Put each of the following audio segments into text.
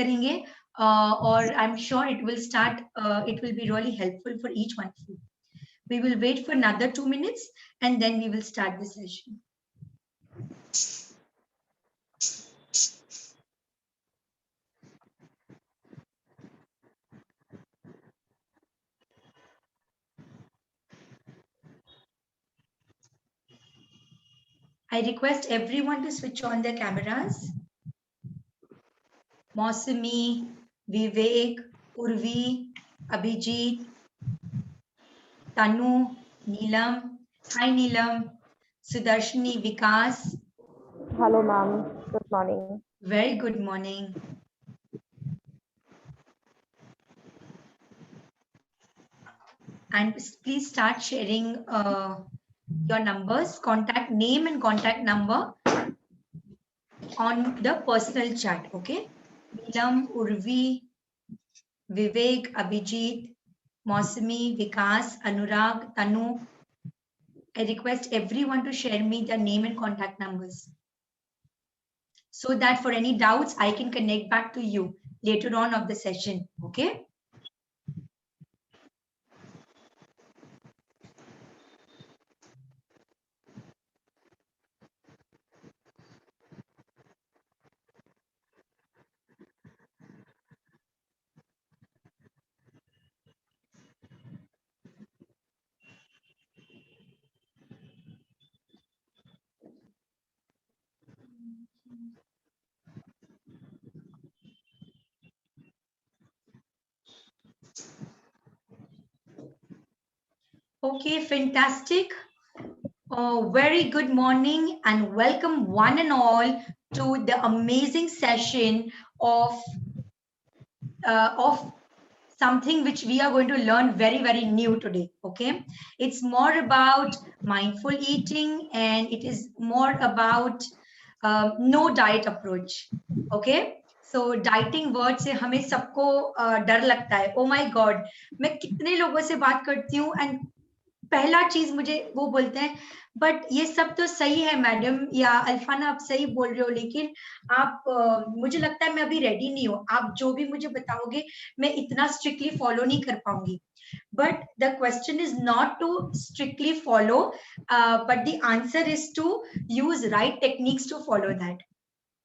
करेंगे और I am sure it will start it will be really helpful for each one of you. We will wait for another 2 minutes and then we will start the session. I request everyone to switch on their cameras. Mausami, Vivek, Urvi, Abhijit, Tanu, Neelam. Hi Neelam. Sudarshini, Vikas. Hello, ma'am. Good morning. Very good morning. And please start sharing your numbers, contact name and contact number on the personal chat, okay? Neelam, Urvi, Vivek, Abhijit, Mausami, Vikas, Anurag, Tanu. I request everyone to share me their name and contact numbers so that for any doubts, I can connect back to you later on of the session, okay? Okay, fantastic. Very good morning and welcome one and all to the amazing session of something which we are going to learn very new today. Okay, it's more about mindful eating and it is more about no diet approach. Okay, so dieting word से हमें सबको डर लगता है. Oh my God, मैं कितने लोगों से बात करती हूँ and पहला चीज मुझे वो बोलते हैं बट ये सब तो सही है मैडम या अल्फाना आप सही बोल रहे हो लेकिन आप मुझे लगता है मैं अभी रेडी नहीं हूँ आप जो भी मुझे बताओगे मैं इतना स्ट्रिक्टली फॉलो नहीं कर पाऊंगी but the question is not to strictly follow but the answer is to use right techniques to follow that.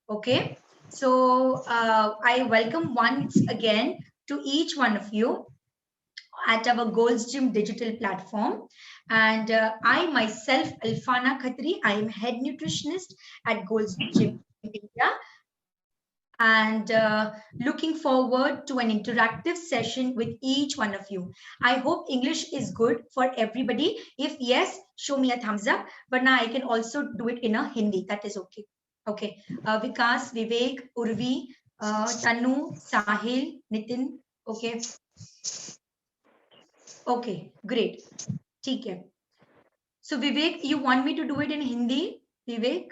Okay, so I welcome once again to each one of you at our Gold's Gym digital platform. And I myself, Alfana Khatri, I am head nutritionist at Gold's Gym India. And looking forward to an interactive session with each one of you. I hope English is good for everybody. If yes, show me a thumbs up. But now I can also do it in a Hindi. That is okay. Okay. Vikas, Vivek, Urvi, Tanu, Sahil, Nitin. Okay. Okay, great. ठीक है. So Vivek, you want me to do it in Hindi? Vivek?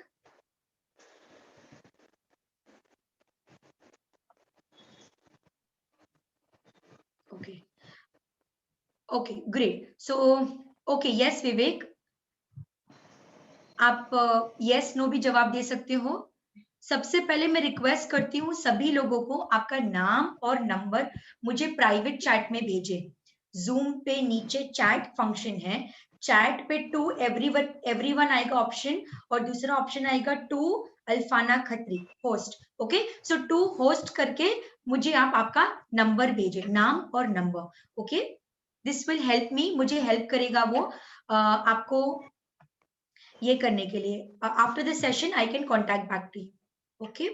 Okay. Okay, great. So, okay, yes, Vivek. आप yes, no भी जवाब दे सकते हो. सबसे पहले मैं रिक्वेस्ट करती हूँ सभी लोगों को आपका नाम और नंबर मुझे प्राइवेट चैट में भेजें. Zoom पे नीचे चैट फंक्शन है. चैट पे टू एवरीवन आएगा ऑप्शन और दूसरा ऑप्शन आएगा to Alfana Khatri host. Okay, so to host करके मुझे आप आपका नंबर भेजें, नाम और number. Okay, this will help me, मुझे हेल्प करेगा वो आपको ये करने के लिए. After the session I can contact back to you. Okay,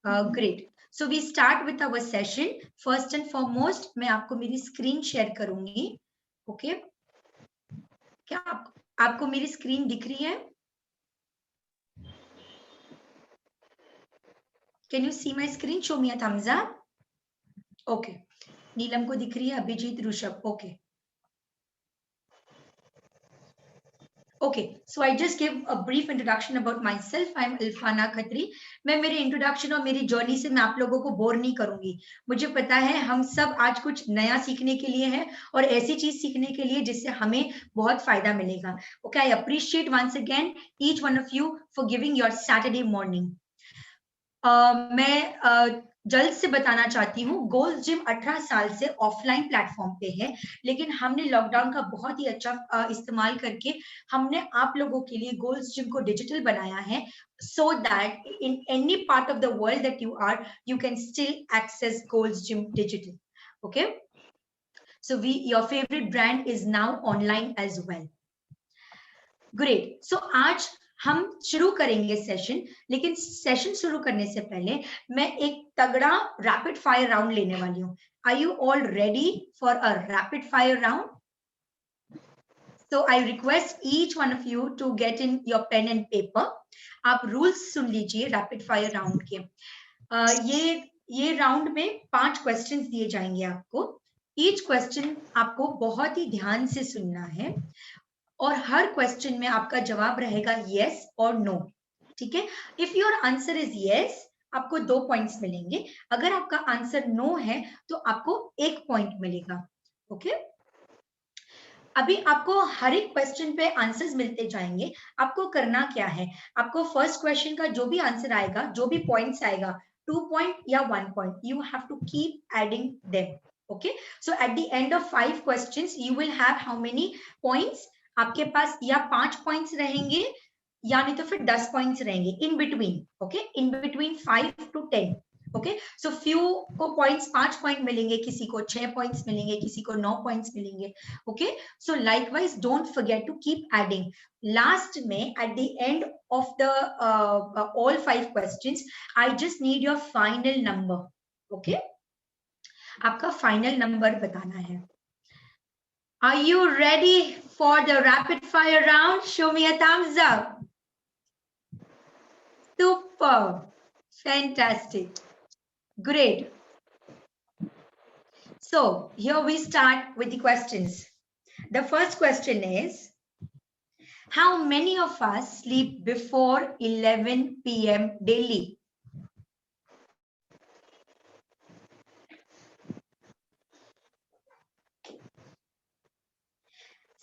great. So we start with our session. First and foremost, मैं आपको मेरी स्क्रीन शेयर करूंगी. ओके, क्या आपको मेरी स्क्रीन दिख रही है? Can you see my screen? Show me a thumbs up. Okay. नीलम को दिख रही है, Abhijit, Rishabh. Okay. Okay, so I just give a brief introduction about myself. I am Alfana Khatri. मैं मेरे इंट्रोडक्शन और मेरी जर्नी से मैं आप लोगों को बोर नहीं करूंगी. मुझे पता है हम सब आज कुछ नया सीखने के लिए हैं और ऐसी चीज सीखने के लिए जिससे हमें बहुत फायदा मिलेगा. Okay, I appreciate once again each one of you for giving your Saturday morning. मैं जल्द से बताना चाहती हूँ, गोल्स जिम 18 साल से ऑफलाइन प्लेटफॉर्म पे है, लेकिन हमने लॉकडाउन का बहुत ही अच्छा इस्तेमाल करके हमने आप लोगों के लिए गोल्स जिम को डिजिटल बनाया है, so that in any part of the world that you are, you can still access Gold's Gym digital. Okay, so your favorite brand is now online as well. Great. So आज हम शुरू करेंगे session, लेकिन session शुरू करने से पहले मैं एक तगड़ा रैपिड फायर राउंड लेने वाली हूँ. Are you all ready for a rapid fire round? So I request each one of you to get in your pen and paper. आप रूल्स सुन लीजिए रैपिड फायर राउंड के. ये राउंड में 5 questions दिए जाएंगे आपको. ईच क्वेश्चन आपको बहुत ही ध्यान से सुनना है और हर क्वेश्चन में आपका जवाब रहेगा यस और नो. ठीक है. If your answer is yes, आपको 2 पॉइंट्स मिलेंगे. अगर आपका आंसर नो है तो आपको 1 पॉइंट मिलेगा. ओके. अभी आपको हर एक क्वेश्चन पे आंसर्स मिलते जाएंगे. आपको करना क्या है, आपको फर्स्ट क्वेश्चन का जो भी आंसर आएगा, जो भी पॉइंट्स आएगा, 2 पॉइंट या 1 point, you have to keep adding them. Okay. So at the end of 5 questions you will have how many points. आपके पास या 5 पॉइंट्स रहेंगे या नहीं तो फिर 10 पॉइंट्स रहेंगे in between. Okay, in between 5 to 10. Okay. So few को पॉइंट्स 5 पॉइंट मिलेंगे, किसी को 6 पॉइंट्स मिलेंगे, किसी को 9 पॉइंट्स मिलेंगे. Okay. So likewise don't forget to keep adding. Last में at the end of the all 5 questions I just need your final number. Okay. आपका फाइनल नंबर बताना है. Are you ready for the rapid fire round? Show me a thumbs up. Super. Fantastic. Great. So here we start with the questions. The first question is, how many of us sleep before 11 p.m. daily?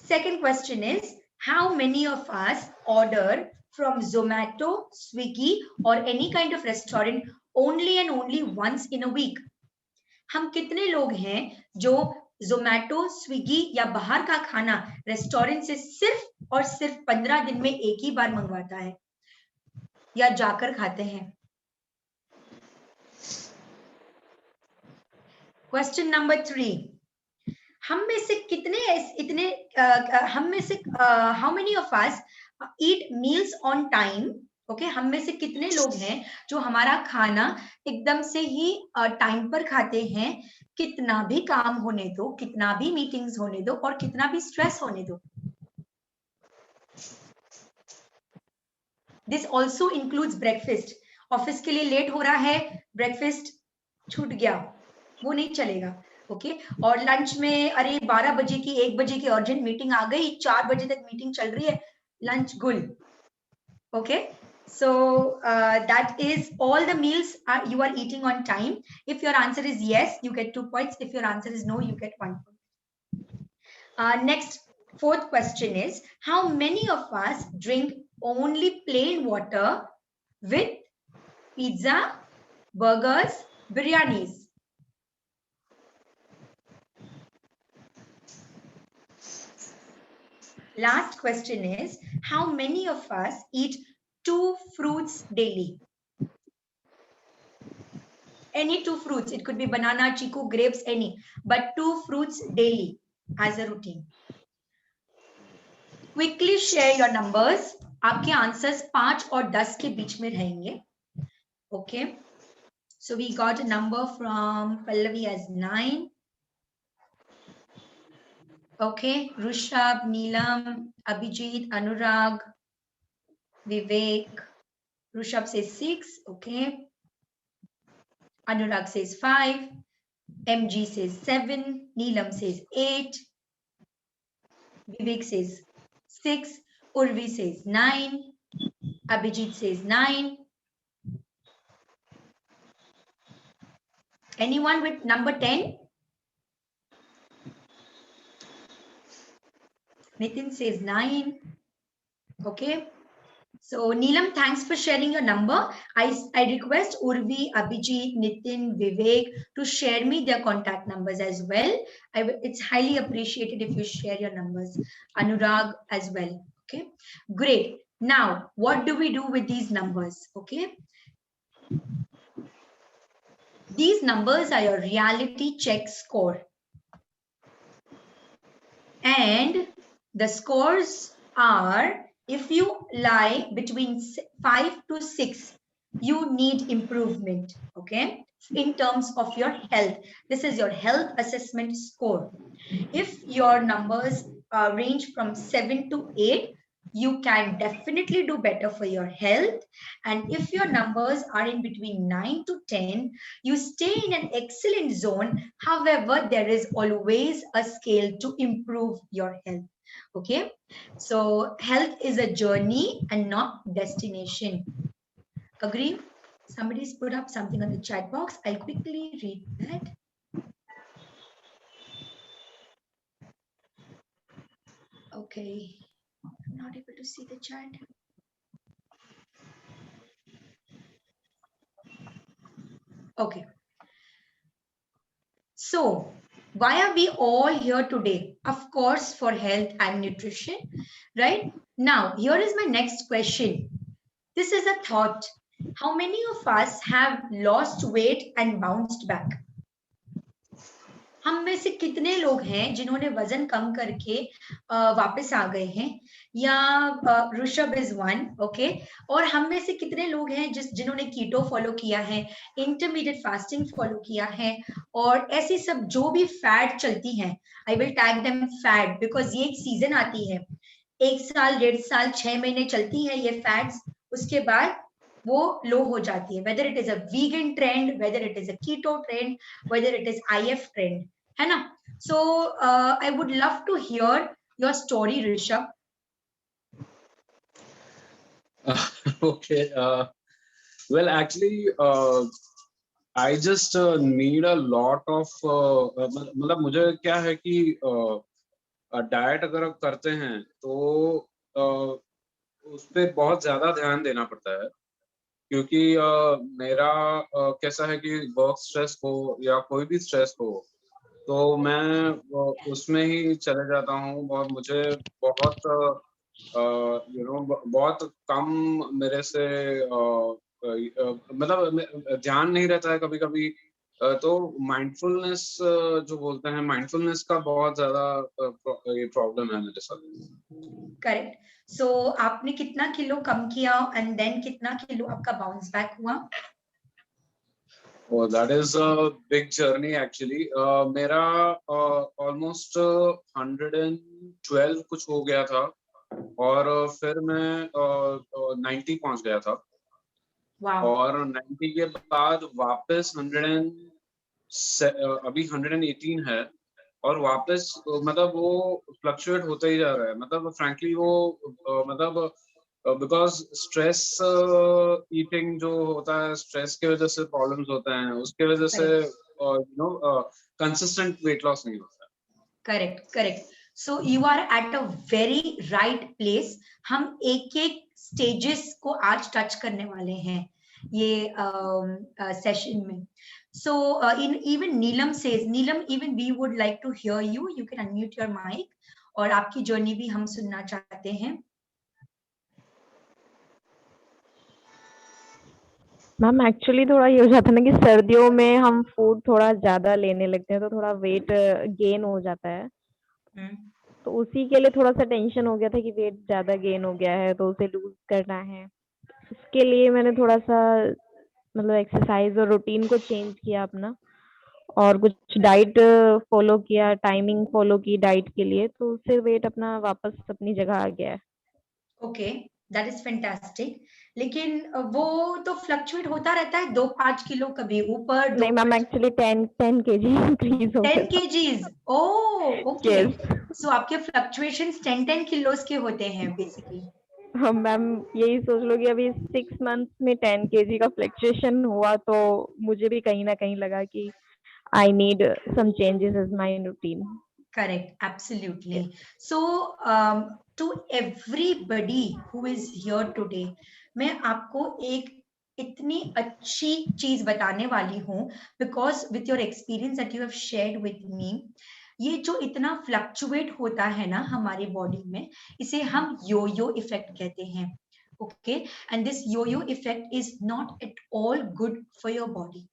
Second question is, how many of us order from Zomato, Swiggy or any kind of restaurant only and only once in a week? हम कितने लोग हैं जो Zomato, Swiggy या बाहर का खाना restaurant से सिर्फ और सिर्फ 15 दिन में एक ही बार मंगवाता है या जाकर खाते हैं? क्वेश्चन नंबर 3, हम में से how many of us eat meals on time? Okay. हम में से कितने लोग हैं जो हमारा खाना एकदम से ही टाइम पर खाते हैं, कितना भी काम होने दो, कितना भी मीटिंग्स होने दो और कितना भी स्ट्रेस होने दो. This also includes breakfast. Office के लिए लेट हो रहा है, ब्रेकफास्ट छूट गया, वो नहीं चलेगा. ओके. और लंच में अरे 12 बजे की 1 बजे की अर्जेंट मीटिंग आ गई, 4 बजे तक मीटिंग चल रही है, लंच गुल. Okay. So that is all the meals you are eating on time. If your answer is yes, you get 2 points. If your answer is no, you get 1 point. Next, fourth question is, how many of us drink only plain water with pizza, burgers, biryanis? Last question is, how many of us eat 2 fruits daily? Any 2 fruits. It could be banana, chiku, grapes, any. But 2 fruits daily as a routine. Quickly share your numbers. आपके answers 5 और 10 के बीच में रहेंगे. Okay. So we got a number from Pallavi as 9. Okay. Rushabh, Neelam, Abhijit, Anurag, Vivek. Rushabh says 6. Okay. Anurag says 5. MG says 7. Neelam says 8. Vivek says 6. Urvi says 9. Abhijit says 9. Anyone with number 10? Nitin says 9. Okay. So Neelam, thanks for sharing your number. I request Urvi, Abhijit, Nitin, Vivek to share me their contact numbers as well. It's highly appreciated if you share your numbers. Anurag as well. Okay, great. Now, what do we do with these numbers? Okay, these numbers are your reality check score. And the scores are, if you lie between 5 to 6, you need improvement, okay, in terms of your health. This is your health assessment score. If your numbers range from 7 to 8, you can definitely do better for your health. And if your numbers are in between 9 to 10, you stay in an excellent zone. However, there is always a scale to improve your health. Okay, so health is a journey and not destination. Agree? Somebody's put up something on the chat box. I'll quickly read that. Okay, I'm not able to see the chat. Okay. So, why are we all here today? Of course, for health and nutrition, right? Now, here is my next question. This is a thought. How many of us have lost weight and bounced back? हम में से कितने लोग हैं जिन्होंने वजन कम करके वापस आ गए हैं, या ऋषभ इज वन, ओके, और हम में से कितने लोग हैं जिन्होंने कीटो फॉलो किया है, इंटरमीडिएट फास्टिंग फॉलो किया है, और ऐसी सब जो भी फैट चलती हैं, I will tag them fat because ये एक सीजन आती है, 1 साल 1.5 साल 6 महीने चलती है ये फैट्स, उसके बाद वो लो हो जाती है, whether it is a vegan trend, whether it is a keto trend, whether it is IF trend, है ना? So I would love to hear your story, Rishabh. Okay. Well, actually, I just need a lot of मतलब मुझे क्या है कि diet अगर आप करते हैं तो उस पर बहुत ज्यादा ध्यान देना पड़ता है, क्योंकि मेरा कैसा है कि वर्क स्ट्रेस हो या कोई भी स्ट्रेस हो तो मैं उसमें ही चले जाता हूँ, और मुझे बहुत बहुत कम मेरे से मतलब ध्यान नहीं रहता है कभी कभी, तो माइंडफुलनेस जो बोलते हैं, माइंडफुलनेस का बहुत ज्यादा ये प्रॉब्लम है मेरे साथ। करेक्ट। सो आपने कितना किलो कम किया एंड देन कितना किलो आपका बाउंस बैक हुआ? Oh, that is a big journey actually. मेरा almost 112 कुछ हो गया था, और फिर मैं 90 पहुंच गया था। wow. और 90 के बाद वापस 100 अभी 118 है, और वापस मतलब वो फ्लक्चुएट होता ही जा रहा है, मतलब फ्रैंकली वो मतलब बिकॉज स्ट्रेस ईटिंग जो होता है, स्ट्रेस की वजह से प्रॉब्लम्स होते हैं, उसके वजह से कंसिस्टेंट वेट लॉस नहीं होता है। Correct correct. So you are at a very right place. हम एक एक स्टेजेस को आज टच करने वाले हैं ये सेशन में। So even Neelam says, Neelam, even we would like to hear you. You can unmute your mic. और आपकी जर्नी भी हम सुनना चाहते हैं। मैम एक्चुअली थोड़ा ये हो जाता है ना कि सर्दियों में हम फूड थोड़ा ज्यादा लेने लगते हैं तो थोड़ा वेट गेन हो जाता है, तो उसी के लिए थोड़ा सा टेंशन हो गया था कि वेट ज्यादा गेन हो गया है तो उसे लूज करना है। उसके लिए मैंने थोड़ा सा मतलब एक्सरसाइज और रूटीन को चेंज किया अपना, और कुछ डाइट फॉलो किया, टाइमिंग फॉलो की डाइट के लिए, तो उससे वेट अपना वापस अपनी जगह आ गया है। Okay, that is fantastic. लेकिन वो तो फ्लक्चुएट होता रहता है, 2-5 किलो कभी ऊपर। नहीं मैम, एक्चुअली 10 kg इंक्रीज हो गया। 10 kgs, ओह ओके। सो आपके फ्लक्चुएशंस 10 किलोस के होते हैं बेसिकली। हाँ मैम, यही सोच लो कि अभी 6 मंथ्स में 10 kg का फ्लक्चुएशन हुआ, तो मुझे भी कहीं ना कहीं लगा कि I need some changes in my routine. Correct, absolutely. So to everybody who is here today, मैं आपको एक इतनी अच्छी चीज बताने वाली हूँ, because with your experience that you have shared with me, ये जो इतना फ्लक्चुएट होता है ना हमारी बॉडी में, इसे हम यो-यो इफेक्ट कहते हैं. Okay, and this yo-yo effect is not at all good for your body.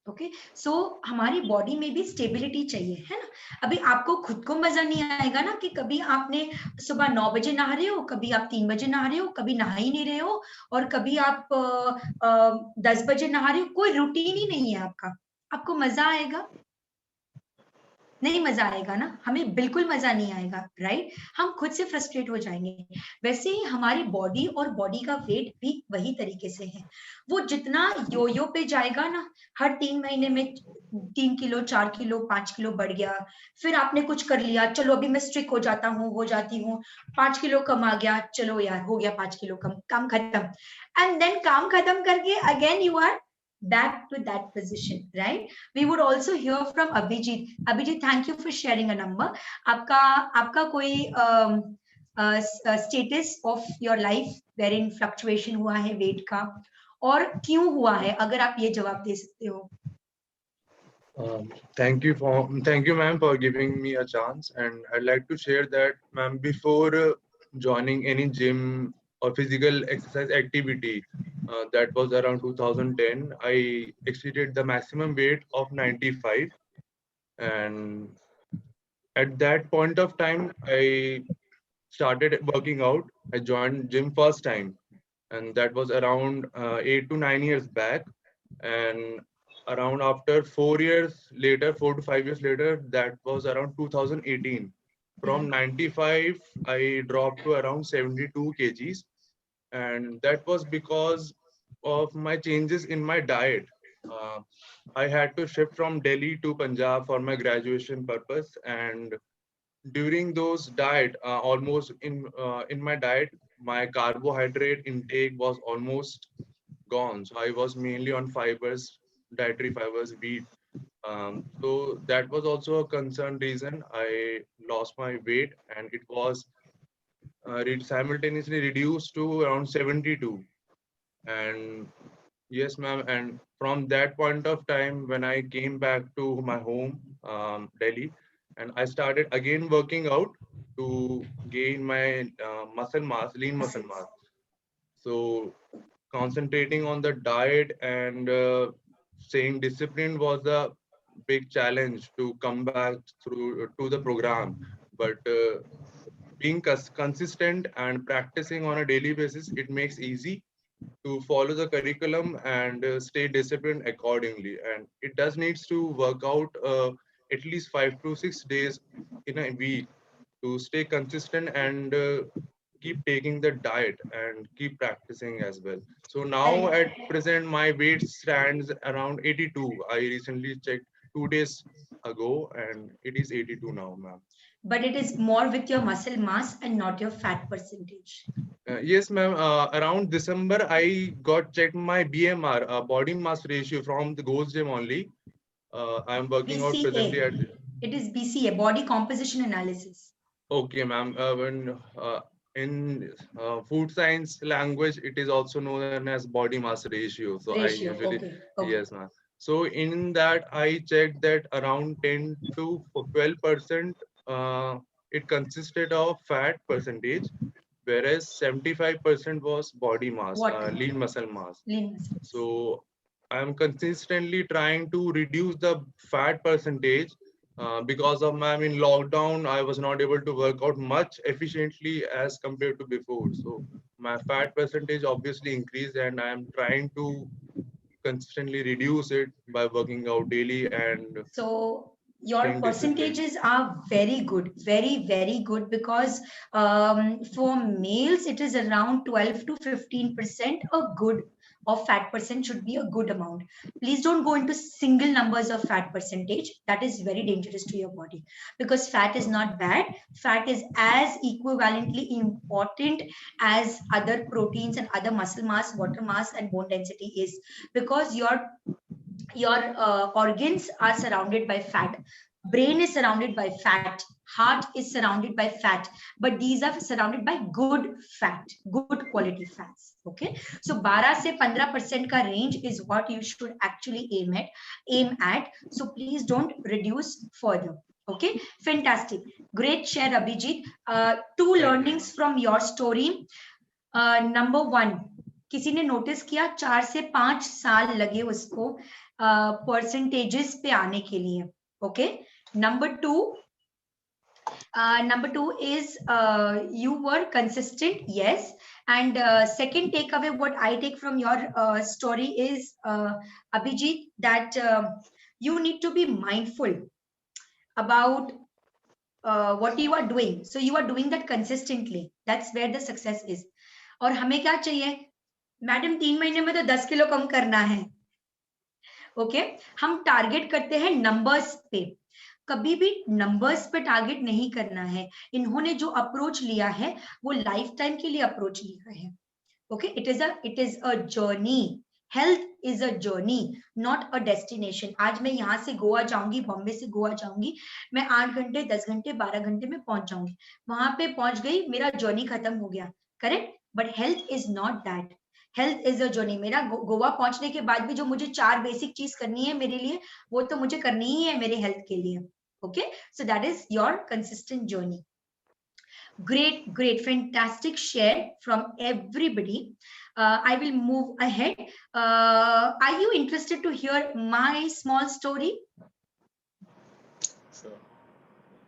Okay so हमारी बॉडी में भी स्टेबिलिटी चाहिए, है ना. अभी आपको खुद को मजा नहीं आएगा ना कि कभी आपने सुबह 9 बजे नहा रहे हो, कभी आप 3 बजे नहा रहे हो, कभी नहा ही नहीं रहे हो, और कभी आप 10 बजे नहा रहे हो. कोई रूटीन ही नहीं है आपका. आपको मजा आएगा? नहीं मजा आएगा ना. हमें बिल्कुल मजा नहीं आएगा, राइट. हम खुद से फ्रस्ट्रेट हो जाएंगे. वैसे ही हमारी बॉडी और बॉडी का वेट भी वही तरीके से है. वो जितना यो-यो पे जाएगा ना, हर 3 महीने में 3 किलो 4 किलो 5 किलो बढ़ गया, फिर आपने कुछ कर लिया, चलो अभी मैं स्ट्रिक हो जाता हूँ, हो जाती हूँ, 5 किलो कम आ गया, चलो यार हो गया 5 किलो कम, काम खत्म. एंड देन काम खत्म करके again you are back to that position, right? We would also hear from Abhijit. Abhijit, thank you for sharing a number. आपका कोई status of your life wherein fluctuation हुआ है weight का, और क्यों हुआ है, अगर आप ये जवाब दे सकते हो. Thank you, ma'am, for giving me a chance. And I'd like to share that, ma'am, before joining any gym or physical exercise activity, that was around 2010, I exceeded the maximum weight of 95. And at that point of time, I started working out. I joined gym first time, and that was around 8 to 9 years back. And around after 4 years later, 4 to 5 years later, that was around 2018. From 95, I dropped to around 72 kgs. And that was because of my changes in my diet. I had to shift from Delhi to Punjab for my graduation purpose. And during those diet, almost in my diet, my carbohydrate intake was almost gone. So I was mainly on fibers, dietary fibers, wheat. So that was also a concern reason I lost my weight, and it was simultaneously reduced to around 72. And yes, ma'am. And from that point of time, when I came back to my home, Delhi, and I started again working out to gain my muscle mass, lean muscle mass. So concentrating on the diet and staying disciplined was a big challenge to come back through to the program. But being consistent and practicing on a daily basis, it makes easy to follow the curriculum and stay disciplined accordingly. And it does needs to work out at least 5 to 6 days in a week to stay consistent and keep taking the diet and keep practicing as well. So now at present, my weight stands around 82. I recently checked 2 days ago, and it is 82 now, ma'am. But it is more with your muscle mass and not your fat percentage. Yes, ma'am. Around December, I got checked my BMR, body mass ratio, from the Gold's Gym only. I am working BCA. out presently at. It is BCA, body composition analysis. Okay, ma'am. When in food science language, it is also known as body mass ratio. So ratio. I usually, Okay. yes, ma'am. So in that, I checked that around 10 to 12%, it consisted of fat percentage, whereas 75% was body mass, lean muscle mass. Lean muscle. So I'm consistently trying to reduce the fat percentage. Because of ma'am, in lockdown, I was not able to work out much efficiently as compared to before. So my fat percentage obviously increased, and I am trying to consistently reduce it by working out daily. And so your percentages are very good, very, very good, because for males, it is around 12 to 15% a good of fat percent should be a good amount. Please don't go into single numbers of fat percentage. That is very dangerous to your body, because fat is not bad. Fat is as equivalently important as other proteins and other muscle mass, water mass, and bone density is, because your organs are surrounded by fat. Brain is surrounded by fat, heart is surrounded by fat, but these are surrounded by good fat, good quality fats. Okay, so 12 से 15% का range is what you should actually aim at. So please don't reduce further. Okay, fantastic, great share Abhijit. Two learnings from your story. Number one, किसी ने notice किया 4 से 5 साल लगे उसको percentages पे आने के लिए. Okay, number two is you were consistent, yes. And second takeaway what I take from your story is Abhijit, that you need to be mindful about what you are doing. So you are doing that consistently, that's where the success is. और हमें क्या चाहिए madam, 3 महीने में तो 10 kilo कम करना है. Okay, हम टारगेट करते हैं नंबर्स पे, कभी भी नंबर्स पे टारगेट नहीं करना है. इन्होंने जो अप्रोच लिया है वो लाइफ टाइम के लिए अप्रोच लिया है. Okay, it is a journey. Health is a journey, not a destination. आज मैं यहाँ से गोवा जाऊंगी, बॉम्बे से गोवा जाऊंगी, मैं 8 घंटे 10 घंटे 12 घंटे में पहुंच जाऊंगी. वहां पे पहुंच गई, मेरा जर्नी खत्म हो गया. Correct, but health is not that. Health is a journey. मेरा गोवा पहुंचने के बाद भी जो मुझे 4 बेसिक चीज करनी है मेरे लिए, वो तो मुझे करनी ही है मेरे हेल्थ के लिए. Okay, so that is your consistent journey. Great, fantastic share from everybody. I will move ahead. Are you interested to hear my small story? Sure.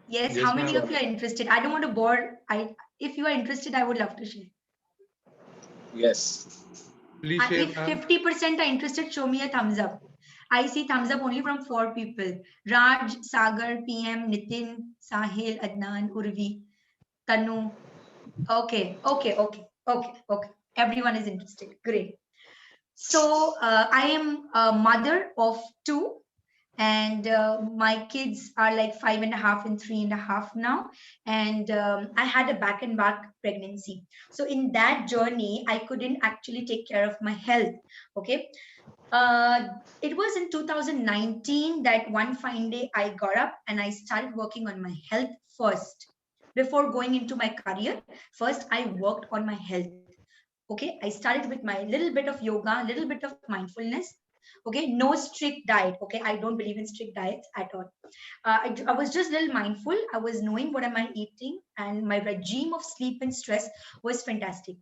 Yes, how many of you are interested? I don't want to bore. If you are interested, I would love to share. Yes. Please share. If 50% are interested, show me a thumbs up. I see thumbs up only from 4 people. Raj, Sagar, PM, Nitin, Sahil, Adnan, Urvi, Tanu. Okay. Everyone is interested. Great. So I am a mother of 2, and my kids are like 5.5 and 3.5 now. And I had a back and back pregnancy. So in that journey, I couldn't actually take care of my health. Okay. It was in 2019 that one fine day I got up and I started working on my health first. Before going into my career, first I worked on my health. Okay, I started with my little bit of yoga, little bit of mindfulness. Okay, no strict diet. Okay, I don't believe in strict diets at all. I was just a little mindful. I was knowing what am I eating, and my regime of sleep and stress was fantastic.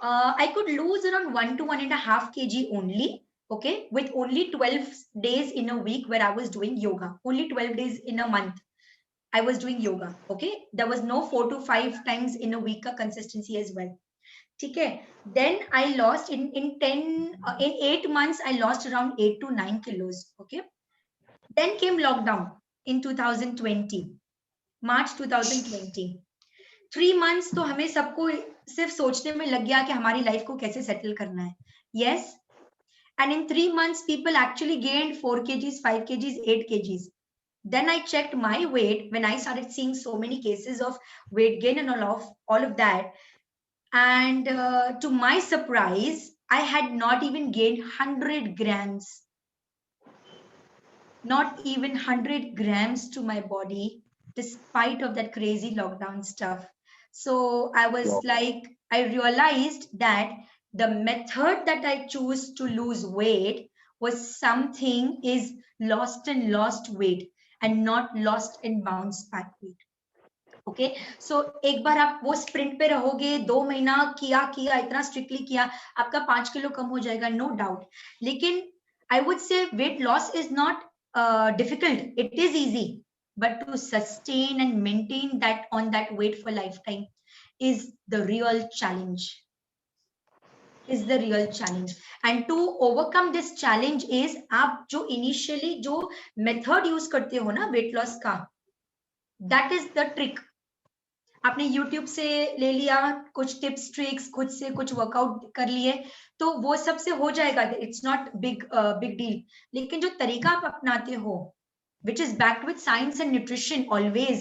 I could lose around 1 to 1.5 kg only. Okay, with only 12 days in a week where I was doing yoga. Only 12 days in a month I was doing yoga. Okay, there was no 4 to 5 times in a week consistency as well. Okay, then I lost in 8 months I lost around 8 to 9 kilos. Okay, then came lockdown in 2020, March 2020. 3 months तो हमें सबको सिर्फ सोचने में लग गया कि हमारी लाइफ को कैसे सेटल करना है. Yes, and in 3 months people actually gained 4 kgs, 5 kgs, 8 kgs. Then I checked my weight when I started seeing so many cases of weight gain and all of that. And to my surprise, I had not even gained 100 grams. Not even 100 grams to my body, despite of that crazy lockdown stuff. So I was like, I realized that the method that I choose to lose weight was something is lost weight and not lost and bounce back weight. Okay, so एक बार आप वो sprint पे रहोगे, 2 महीना किया इतना strictly किया, आपका 5 किलो कम हो जाएगा, नो डाउट. लेकिन I would say weight loss is not difficult, it is easy, but to sustain and maintain that on that weight for lifetime is the real challenge. And to overcome this challenge is आप जो initially जो method use करते हो ना weight loss का, that is the trick. आपने YouTube से ले लिया कुछ टिप्स ट्रिक्स, खुद से कुछ वर्कआउट कर लिए, तो वो सबसे हो जाएगा, इट्स नॉट बिग डील. लेकिन जो तरीका आप अपनाते हो which is backed with science and nutrition always,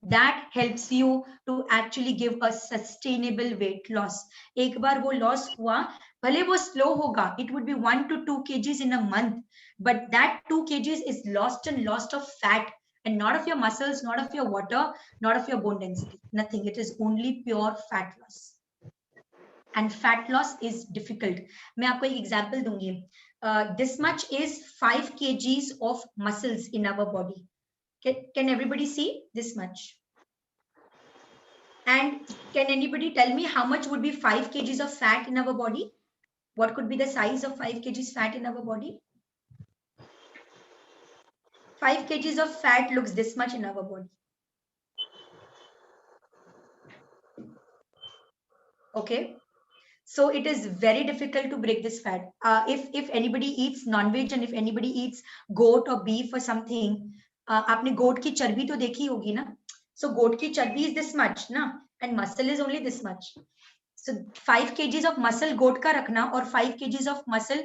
that helps you to actually give a sustainable weight loss. एक बार वो लॉस हुआ, भले वो slow होगा, it would be 1 to 2 kgs in a month, but that 2 kgs is lost and lost of fat, and not of your muscles, not of your water, not of your bone density, nothing. It is only pure fat loss, and fat loss is difficult. मैं आपको एक example दूंगी. This much is 5 kgs of muscles in our body. Can everybody see this much? And can anybody tell me how much would be 5 kgs of fat in our body? What could be the size of 5 kgs fat in our body? 5 kgs of fat looks this much in our body. Okay. So it is very difficult to break this fat. If anybody eats non-veg and if anybody eats goat or beef or something, आपने goat की चर्बी तो देखी होगी ना? So goat की चर्बी is this much, ना? And muscle is only this much. So 5 kgs of muscle goat का रखना और 5 kgs of muscle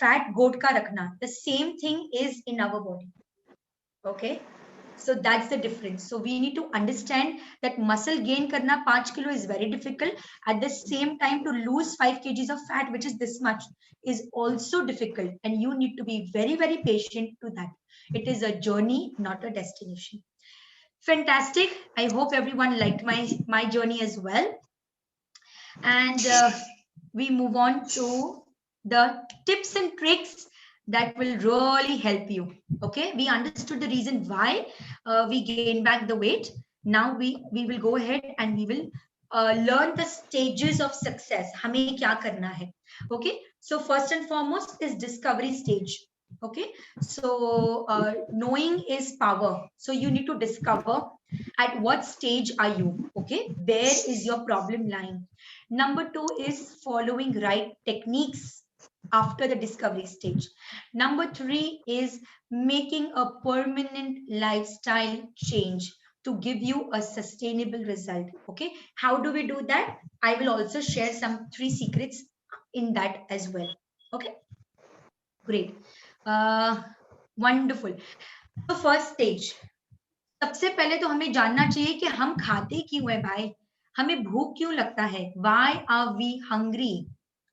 fat goat का रखना. The same thing is in our body. Okay. So that's the difference. So we need to understand that muscle gain karna 5 kilo is very difficult. At the same time, to lose 5 kgs of fat, which is this much, is also difficult. And you need to be very, very patient to that. It is a journey, not a destination. Fantastic. I hope everyone liked my journey as well. And we move on to the tips and tricks that will really help you. Okay, we understood the reason why we gain back the weight. Now we will go ahead and we will learn the stages of success. हमें क्या करना है? Okay, so first and foremost is discovery stage. Okay, so knowing is power. So you need to discover at what stage are you. Okay, where is your problem lying? Number 2 is following right techniques after the discovery stage. Number 3 is making a permanent lifestyle change to give you a sustainable result. Okay, how do we do that? I will also share some 3 secrets in that as well. Okay, great. Wonderful. So first stage, सबसे पहले तो हमें जानना चाहिए कि हम खाते क्यों है भाई, हमें भूख क्यों लगता है? Why are we hungry?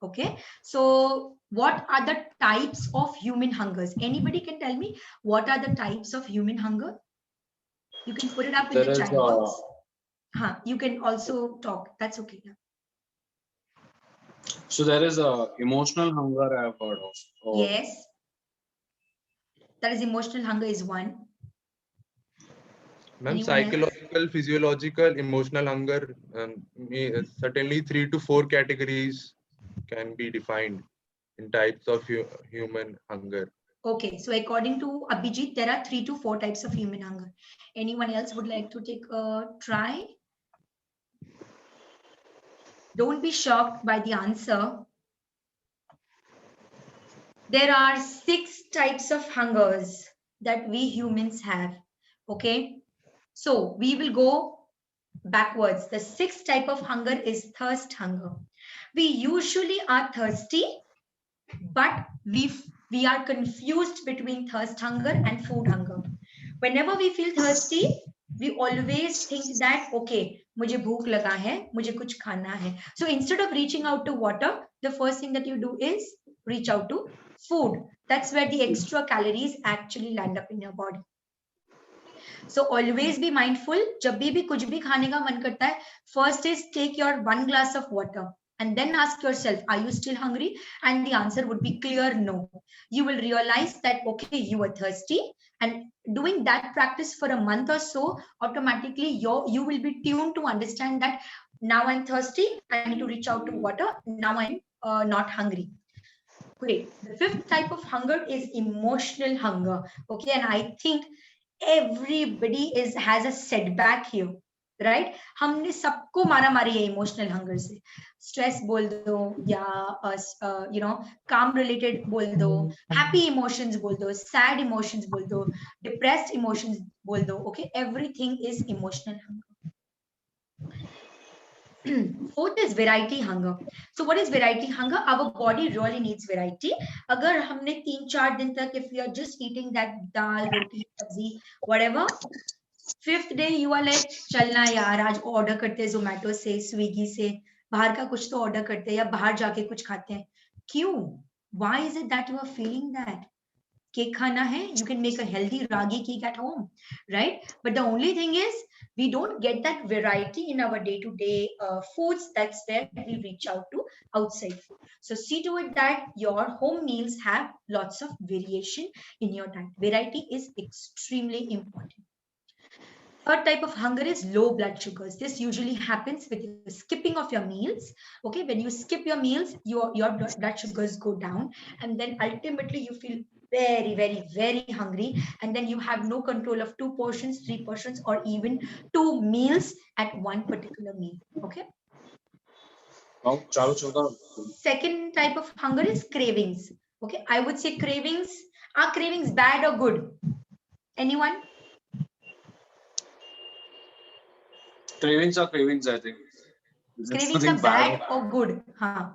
Okay, so what are the types of human hungers? Anybody can tell me what are the types of human hunger? You can put it up in the chat box. You can also talk. That's okay. So there is a emotional hunger I have heard of. Yes, that is emotional hunger is one. Ma'am, psychological, physiological, emotional hunger, certainly 3 to 4 categories can be defined in types of human hunger. Okay, so according to Abhijit, there are 3 to 4 types of human hunger. Anyone else would like to take a try? Don't be shocked by the answer. There are 6 types of hungers that we humans have. Okay, so we will go backwards. The 6th type of hunger is thirst hunger. We usually are thirsty, but we are confused between thirst hunger and food hunger. Whenever we feel thirsty, we always think that, okay, मुझे भूख लगा है, मुझे कुछ खाना है. So instead of reaching out to water, the first thing that you do is reach out to food. That's where the extra calories actually land up in your body. So always be mindful. जब भी कुछ भी खाने का मन करता है, first is take your 1 glass of water and then ask yourself, are you still hungry? And the answer would be clear no. You will realize that, okay, you are thirsty, and doing that practice for a month or so, automatically you will be tuned to understand that now I'm thirsty, I need to reach out to water, now I'm not hungry. Great. The 5th type of hunger is emotional hunger. Okay, and I think everybody has a setback here, right? हमने सबको मारा मारी है emotional hunger से. Stress बोल दो या calm related बोल दो, happy emotions बोल दो, sad emotions बोल दो, depressed emotions बोल दो. Okay, everything is emotional hunger. 4th is variety hunger. So what is variety hunger? Our body really needs variety. अगर हमने 3-4 दिन तक, if we are just eating that dal, roti, sabzi, whatever, 5th day you are like, चलना यार आज order करते Zomato से, Swiggy से, बाहर का कुछ तो ऑर्डर करते हैं या बाहर जाके कुछ खाते हैं. क्यों? Why is it that you are feeling that? Cake khana hai, you can make a healthy ragi cake at home, right? But the only thing is we don't get that variety in our day-to-day foods. That's where we reach out to outside food. So see to it that your home meals have lots of variation in your diet. Variety is extremely important. Third type of hunger is low blood sugars. This usually happens with the skipping of your meals. Okay, when you skip your meals, your blood sugars go down, and then ultimately you feel very hungry, and then you have no control of 2 portions, 3 portions, or even 2 meals at one particular meal. Okay. Second type of hunger is cravings. Okay, I would say cravings. Are cravings bad or good? Anyone? Cravings are cravings, I think. Cravings are bad or good? Huh.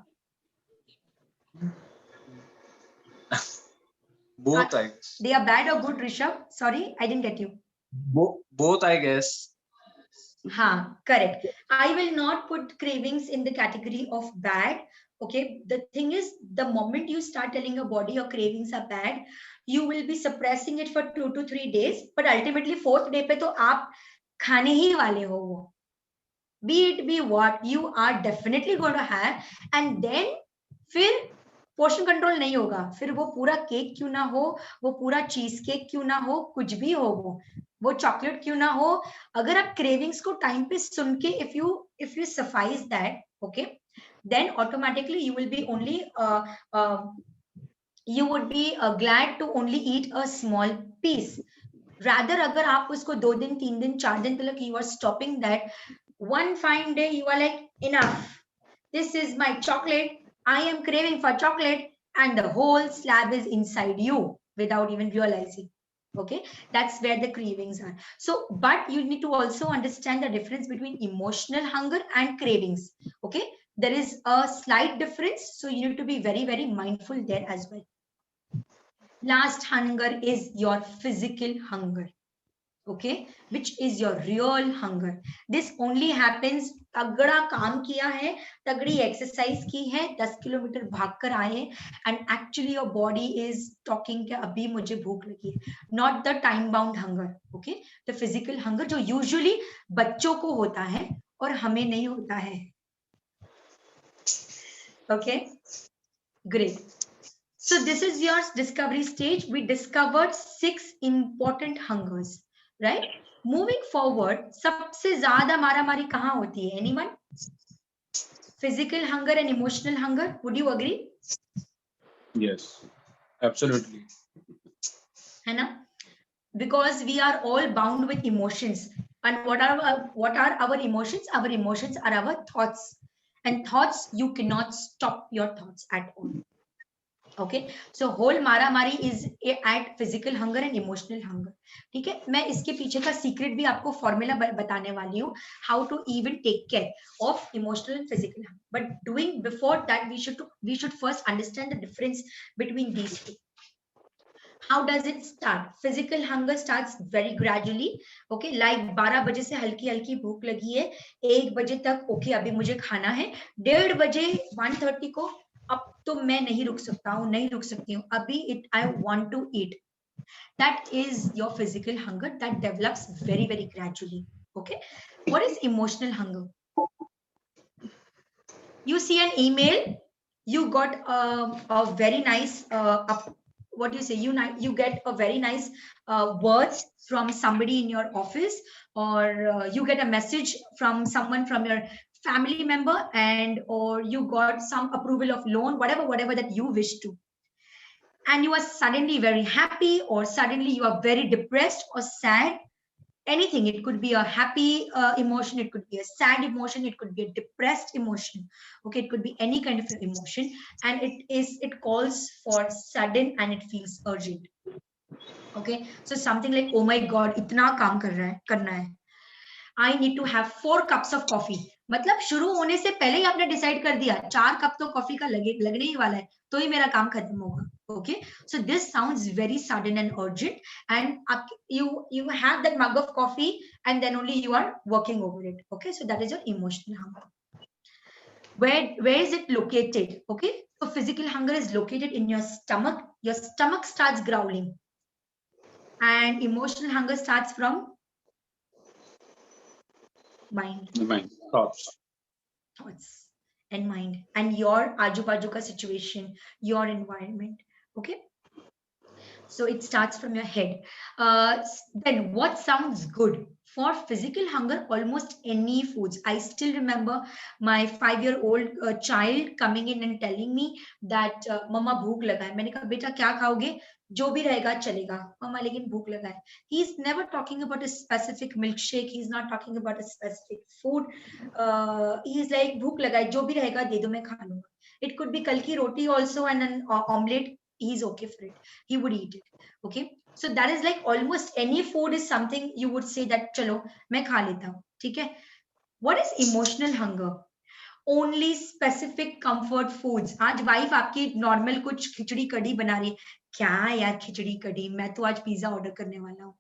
Both, I guess. They are bad or good, Rishabh? Sorry, I didn't get you. Both, I guess. Huh, correct. I will not put cravings in the category of bad. Okay, the thing is, the moment you start telling your body your cravings are bad, you will be suppressing it for 2 to 3 days. But ultimately, 4th day पे तो आप खाने ही वाले हो वो. Be it be what, you are definitely going to have, and then फिर portion control नहीं होगा. फिर वो पूरा केक क्यों ना हो, वो पूरा चीज केक क्यों ना हो, कुछ भी हो, वो चॉकलेट क्यों ना हो, अगर आप क्रेविंग्स को टाइम पे सुन के if you suffice that, okay, then automatically you will be only you would be glad to only eat a small piece. Rather, अगर आप उसको 2 दिन 3 दिन 4 दिन तक you are stopping that, one fine day you are like, enough, this is my chocolate, I am craving for chocolate, and the whole slab is inside you without even realizing. Okay, that's where the cravings are. So, but you need to also understand the difference between emotional hunger and cravings. Okay, there is a slight difference, so you need to be very mindful there as well. Last hunger is your physical hunger. Okay, which is your real hunger. This only happens, तगड़ा काम किया है, तगड़ी exercise की है, 10 kilometre भागकर आए हैं, and actually your body is talking कि अभी मुझे भूख लगी है. Not the time bound hunger. Okay, the physical hunger जो usually बच्चों को होता है और हमें नहीं होता है. Okay, great. So this is your discovery stage. We discovered 6 important hungers. Right? Moving forward, सबसे ज्यादा मारामारी कहाँ होती है? Anyone? Physical hunger and emotional hunger. Would you agree? Yes, absolutely. है ना? Because we are all bound with emotions. And what are our emotions? Our emotions are our thoughts. And thoughts, you cannot stop your thoughts at all. Okay, so whole मारामारी is at physical hunger and emotional hunger. ठीक है, मैं इसके पीछे का secret भी आपको formula बताने वाली हूँ, how to even take care of emotional and physical hunger. But doing before that, we should first understand the difference between these two. How does it start? Physical hunger starts very gradually. Okay, like 12 बजे से हल्की हल्की भूख लगी है, 1 बजे तक okay अभी मुझे खाना है, 1:30 बजे 1:30 को अब तो मैं नहीं रुक सकता हूँ, नहीं रुक सकती हूँ, अभी I want to eat. That is your physical hunger that develops very gradually. Okay, what is emotional hunger? You see an email, you got a very nice what do you say, you get a very nice words from somebody in your office, or you get a message from someone from your family member, and or you got some approval of loan, whatever that you wish to, and you are suddenly very happy, or suddenly you are very depressed or sad. Anything, it could be a happy emotion, it could be a sad emotion, it could be a depressed emotion. Okay, it could be any kind of emotion, and it calls for sudden and it feels urgent. Okay, so something like, oh my god, इतना काम करना है, I need to have 4 cups of coffee. मतलब शुरू होने से पहले ही आपने डिसाइड कर दिया 4 कप तो कॉफी का लगने ही वाला है, तो ही मेरा काम खत्म होगा. Okay, so this sounds very sudden and urgent, and you have that mug of coffee, and then only you are working over it. Okay, so that is your emotional hunger. Where is it located? Okay, so physical hunger is located in your stomach. Your stomach starts growling, and emotional hunger starts from mind. The mind, thoughts. And mind, and your aju-baju ka situation, your environment. Okay, so it starts from your head. Then what sounds good for physical hunger? Almost any foods. I still remember my 5-year-old child coming in and telling me that mama भूख लगा है. मैंने कहा बेटा क्या खाओगे? जो भी रहेगा चलेगा. मम्मा लेकिन भूख लगा है. He's never talking about a specific milkshake. He's not talking about a specific food. He's like भूख लगा है, जो भी रहेगा दे दो मैं खा लूंगा. It could be कल की रोटी also and an omelette. He's okay for it. He would eat it. Okay, so that is like almost any food is something you would say that chalo मैं खा लेता हूँ. ठीक है. What is emotional hunger? Only specific comfort foods. आज wife आपकी normal कुछ खिचड़ी कढ़ी बना रही है. क्या यार खिचड़ी कढ़ी, मैं तो आज पिज्जा ऑर्डर करने वाला हूँ.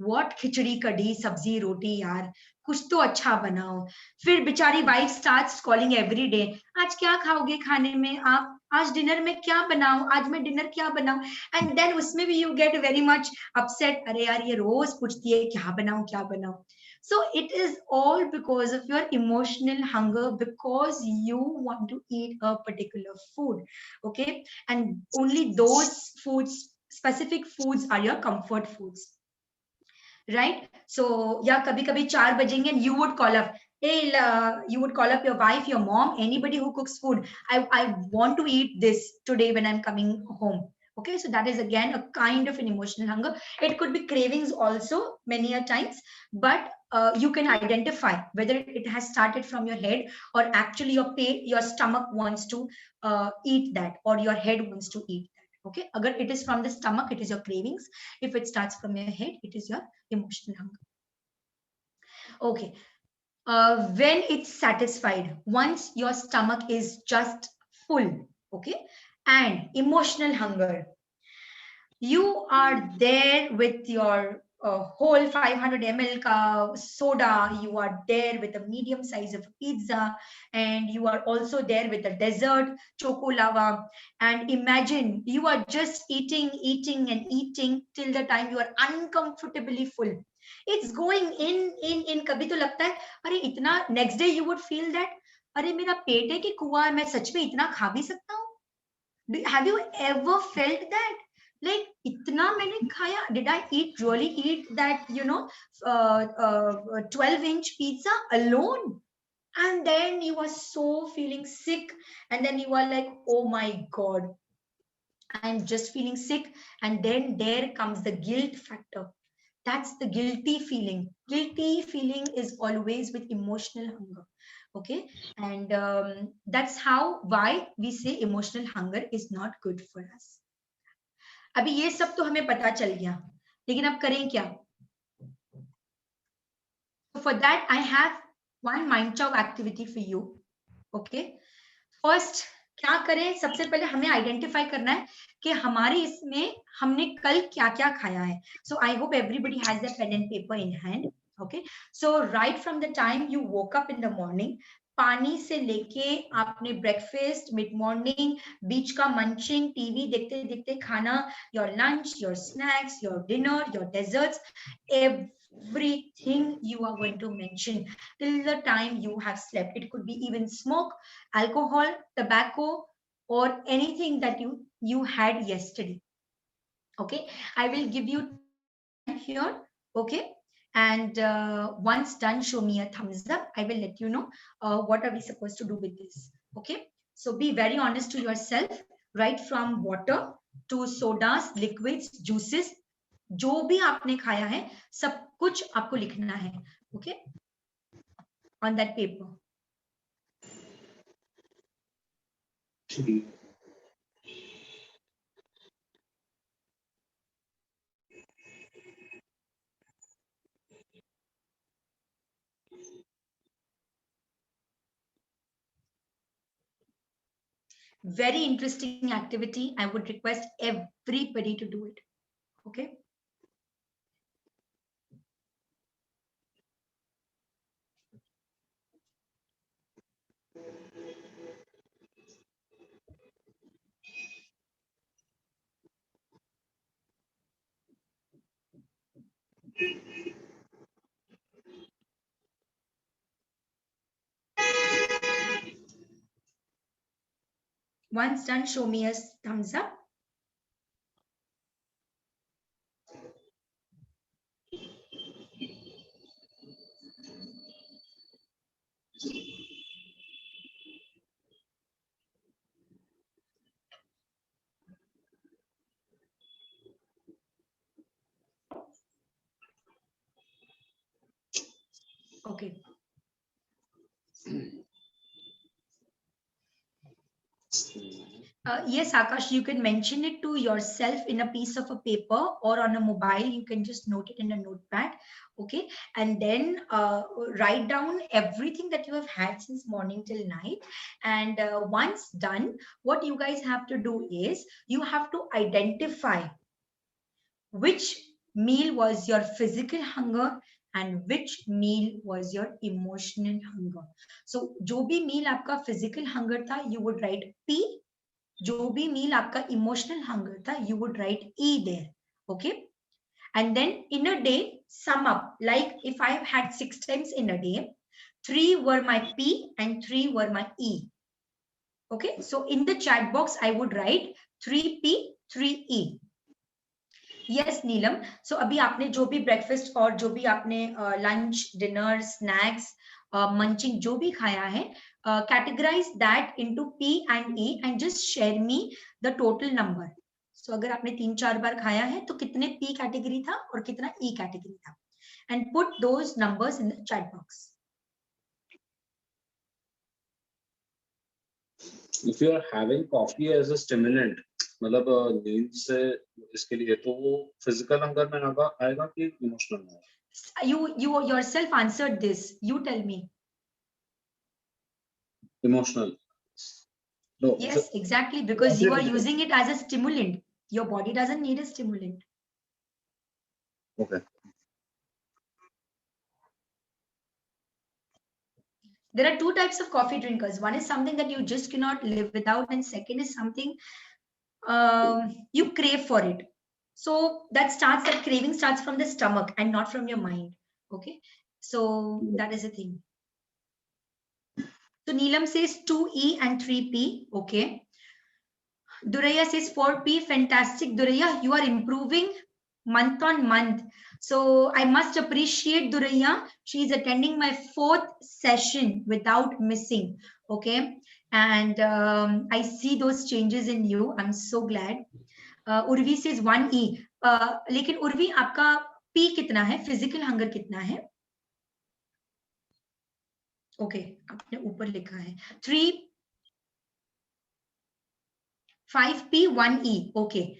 What खिचड़ी कढ़ी सब्जी रोटी यार, कुछ तो अच्छा बनाओ. फिर बेचारी wife starts calling every day. आज क्या खाओगे खाने में आप? आज डिनर में क्या बनाऊं? आज मैं डिनर क्या बनाऊं? एंड देन उसमें भी you get very much upset. अरे यार ये रोज पूछती है क्या बनाऊं क्या बनाऊं. So it is all because of your emotional hunger, because you want to eat a particular food. Okay, and only those foods, specific foods, are your comfort foods, right? So yeah, kabhi kabhi 4 bajenge and you would call up. Hey, you would call up your wife, your mom, anybody who cooks food. I want to eat this today when I'm coming home. Okay, so that is again a kind of an emotional hunger. It could be cravings also many a times, but you can identify whether it has started from your head or actually your stomach wants to eat that, or your head wants to eat that. Okay, agar it is from the stomach, it is your cravings. If it starts from your head, it is your emotional hunger. Okay, when it's satisfied, once your stomach is just full. Okay, and emotional hunger, you are there with your whole 500 ml ka soda. You are there with a medium size of pizza, and you are also there with a dessert choco lava. And imagine you are just eating and eating till the time you are uncomfortably full. It's going in kabhi to lagta hai अरे इतना. Next day you would feel that अरे मेरा पेट है कि कुआं है, मैं सच में इतना खा भी सकता हूँ. Have you ever felt that? Like itna maine khaya. Did I really eat that 12-inch pizza alone? And then you are so feeling sick, and then you are like, oh my god, I'm just feeling sick. And then there comes the guilt factor. That's the guilty feeling. Guilty feeling is always with emotional hunger. Okay, and that's why we say emotional hunger is not good for us. अभी ये सब तो हमें पता चल गया, लेकिन अब करें क्या? So for that I have one mind chow activity for you. Okay, first क्या करें? सबसे पहले हमें आइडेंटिफाई करना है कि हमारे इसमें हमने कल क्या क्या खाया है. So I hope everybody has their pen and paper in hand. Okay, so right from the time you woke up in the morning, पानी से लेके आपने ब्रेकफास्ट, मिड मॉर्निंग, बीच का मंचिंग, टीवी देखते देखते खाना, your lunch, your snacks, your dinner, your desserts, everything you are going to mention till the time you have slept. It could be even smoke, alcohol, tobacco, or anything that you had yesterday. Okay, I will give you here. Okay, and once done, show me a thumbs up. I will let you know what are we supposed to do with this. Okay, so be very honest to yourself. Right from water to sodas, liquids, juices, जो भी आपने खाया है सब कुछ आपको लिखना है. Okay, on that paper. Very interesting activity. I would request everybody to do it. Okay, Once done, show me a thumbs up. Okay. Yes, Akash, you can mention it to yourself in a piece of a paper or on a mobile. You can just note it in a notepad. Okay. And then write down everything that you have had since morning till night. And once done, what you guys have to do is you have to identify which meal was your physical hunger and which meal was your emotional hunger. So, जो भी meal आपका physical hunger था, you would write P. जो भी meal आपका emotional hunger था, you would write E there. Okay. And then in a day, sum up. Like if I've had 6 times in a day, 3 were my P and 3 were my E. Okay. So in the chat box, I would write 3P, 3E. Yes, Neelam. So अभी आपने जो भी breakfast और जो भी आपने lunch, dinner, snacks, munching जो भी खाया है, categorize that into P and E and just share me the total number. So अगर आपने 3-4 बार खाया है तो कितने P category था और कितना E category था, and put those numbers in the chat box. If you are having coffee as a stimulant, मतलब नींद से इसके लिए, तो वो फिजिकल हंगर में आएगा कि इमोशनल में? You yourself answered this. You tell me. Emotional. No. Yes, exactly, because you are using it as a stimulant. Your body doesn't need a stimulant. Okay. There are 2 types of coffee drinkers. One is something that you just cannot live without, and second is something you crave for it. So that craving starts from the stomach and not from your mind. Okay. So that is the thing. So Neelam says 2E and 3P. Okay. Duraya says 4P. Fantastic, Duraya. You are improving month on month. So I must appreciate Duraya. She is attending my 4th session without missing. Okay. And I see those changes in you. I'm so glad. Urvi says 1E. लेकिन Urvi, आपका P कितना है? Physical hunger कितना है? Okay, आपने ऊपर लिखा है 5P 1E. Okay,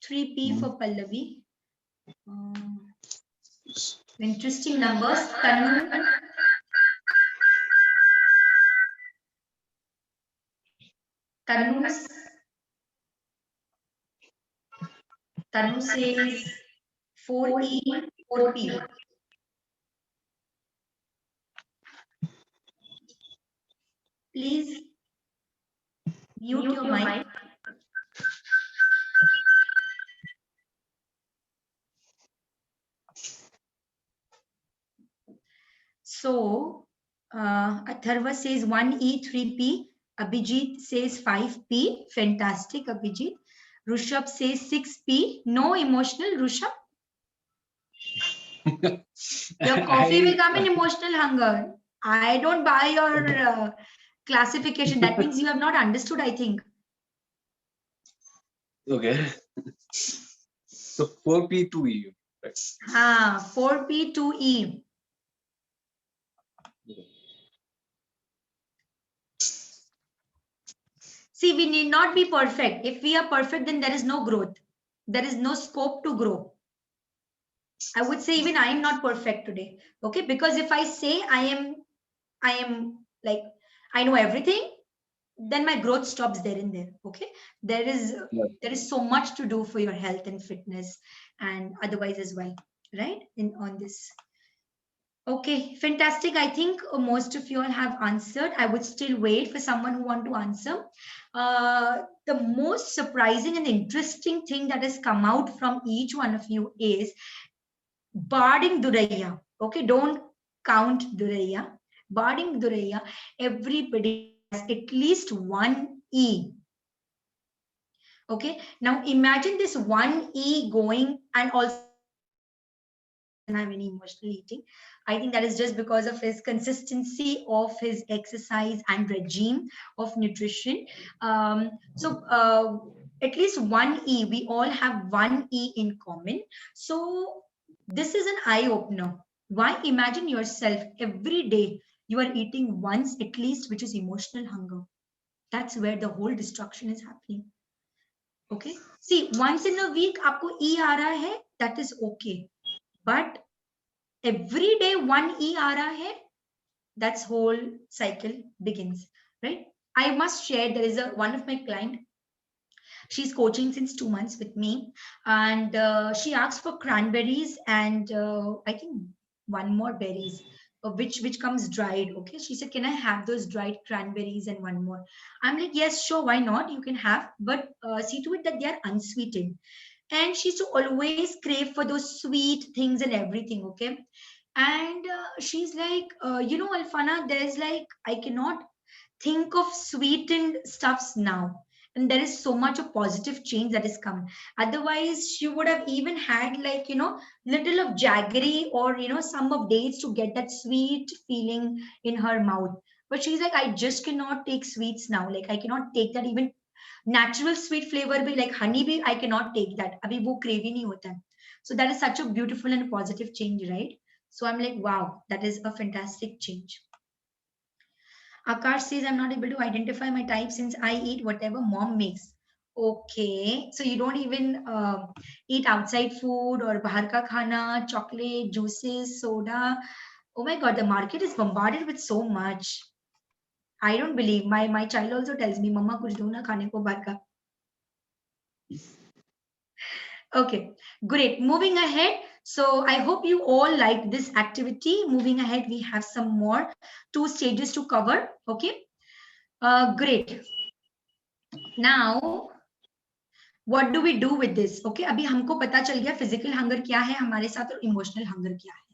3P for Pallavi. Interesting numbers. Tanu says 4E, 4P. Please mute your mic. So, Atharva says 1E, 3P. Abhijit says 5P. Fantastic, Abhijit. Rushabh says 6P. No emotional, Rushabh? Your coffee will come in emotional hunger. I don't buy your classification. That means you have not understood, I think. Okay. So 4P2E. Right? 4P2E. See, we need not be perfect. If we are perfect, then there is no growth. There is no scope to grow. I would say even I am not perfect today. Okay, because if I say I am like I know everything, then my growth stops there and there. Okay, there is so much to do for your health and fitness and otherwise as well, right? On this. Okay, fantastic. I think most of you all have answered. I would still wait for someone who want to answer. The most surprising and interesting thing that has come out from each one of you is barring Duraiya. Okay, don't count Duraiya. Barring Duraiya, everybody has at least one E. Okay, now imagine this 1E going, and also have any emotional eating. I think that is just because of his consistency of his exercise and regime of nutrition. At least 1E, we all have 1E in common. So this is an eye opener. Why? Imagine yourself every day you are eating once at least, which is emotional hunger. That's where the whole destruction is happening. Okay, see, once in a week आपको E आ रहा है, that is okay, but every day 1E आ रहा है, that's whole cycle begins, right? I must share, there is one of my client, she's coaching since 2 months with me, and she asked for cranberries and I think one more berries, which comes dried. Okay, she said, can I have those dried cranberries and one more? I'm like, yes, sure, why not, you can have, but see to it that they are unsweetened. And she used to always crave for those sweet things and everything. Okay, and she's like, Alfana, there's like, I cannot think of sweetened stuffs now, and there is so much of positive change that has come. Otherwise she would have even had, like, little of jaggery or some of dates to get that sweet feeling in her mouth. But she's like, I just cannot take sweets now, like I cannot take that, even natural sweet flavor be like honey bee, I cannot take that, abhi wo crave hi nahi hota hai. So that is such a beautiful and positive change, right? So I'm like, wow, that is a fantastic change. Akash says, I'm not able to identify my type since I eat whatever mom makes. Okay, so you don't even eat outside food or bahar ka khana, chocolate, juices, soda. Oh my God, the market is bombarded with so much. I don't believe. My child also tells me, Mama, kuch do na khane ko bahar ka. Okay, great. Moving ahead. So I hope you all liked this activity. Moving ahead, we have some more 2 stages to cover. Okay, great. Now, what do we do with this? Okay, अभी हमको पता चल गया physical hunger क्या है हमारे साथ और emotional hunger क्या है.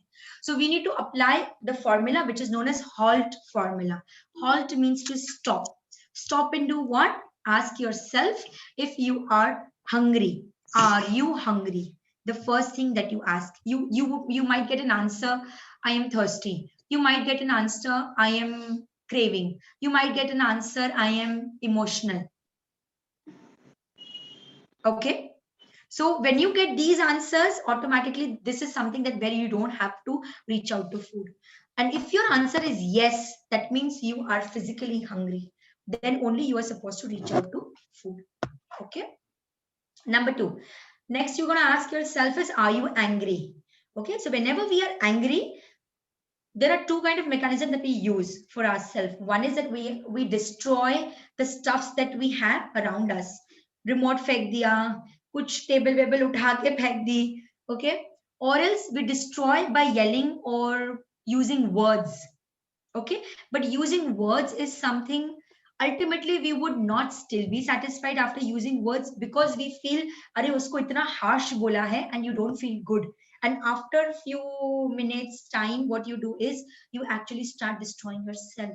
So we need to apply the formula which is known as HALT formula. HALT means to stop. Stop and do what? Ask yourself if you are hungry. Are you hungry? The first thing that you ask. You might get an answer, I am thirsty. You might get an answer, I am craving. You might get an answer, I am emotional. Okay, so when you get these answers, automatically this is something that where you don't have to reach out to food. And if your answer is yes, that means you are physically hungry. Then only you are supposed to reach out to food. Okay, number 2, next you're going to ask yourself is, are you angry? Okay, so whenever we are angry, there are 2 kind of mechanisms that we use for ourselves. One is that we destroy the stuffs that we have around us. Remote फेंक दिया, कुछ table वेबल उठा के फेंक दी. Okay, or else we destroy by yelling or using words. Okay, but using words is something, ultimately we would not still be satisfied after using words, because we feel अरे उसको इतना harsh बोला है, and you don't feel good. And after a few minutes time, what you do is you actually start destroying yourself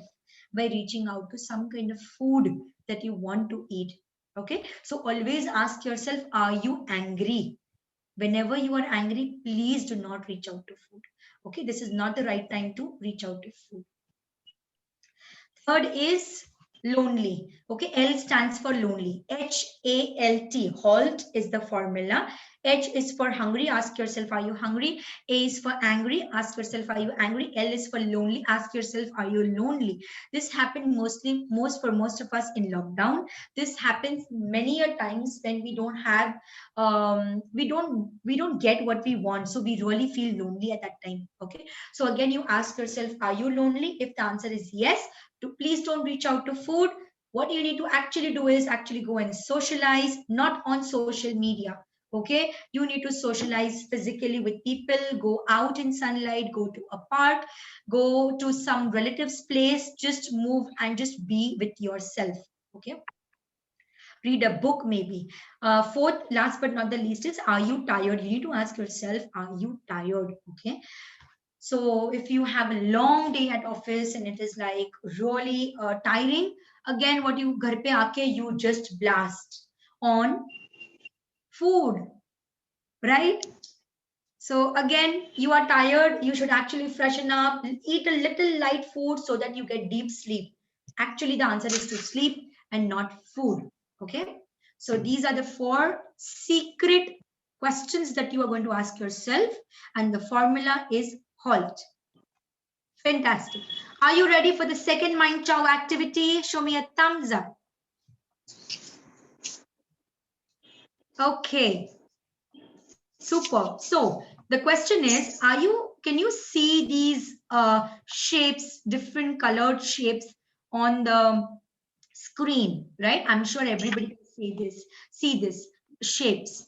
by reaching out to some kind of food that you want to eat. Okay, so always ask yourself, are you angry? Whenever you are angry, please do not reach out to food. Okay, this is not the right time to reach out to food. Third is lonely. Okay, L stands for lonely. HALT, HALT is the formula. H is for hungry, ask yourself, are you hungry? A is for angry, ask yourself, are you angry? L is for lonely, ask yourself, are you lonely? This happened most for most of us in lockdown. This happens many a times when we don't have, we don't get what we want. So we really feel lonely at that time. Okay, so again, you ask yourself, are you lonely? If the answer is yes, please don't reach out to food. What you need to actually do is actually go and socialize, not on social media. Okay, you need to socialize physically with people, go out in sunlight, go to a park, go to some relative's place, just move and just be with yourself. Okay, read a book maybe. Fourth, last but not the least, is, are you tired? You need to ask yourself, are you tired? Okay, so if you have a long day at office and it is like really tiring, again what you घर पे आके you just blast on food, right? So again, you are tired, you should actually freshen up, eat a little light food so that you get deep sleep. Actually, the answer is to sleep and not food. Okay, so these are the 4 secret questions that you are going to ask yourself, and the formula is HALT. Fantastic. Are you ready for the second mind chow activity? Show me a thumbs up. Okay, super. So the question is, can you see these shapes, different colored shapes on the screen, right? I'm sure everybody can see this shapes.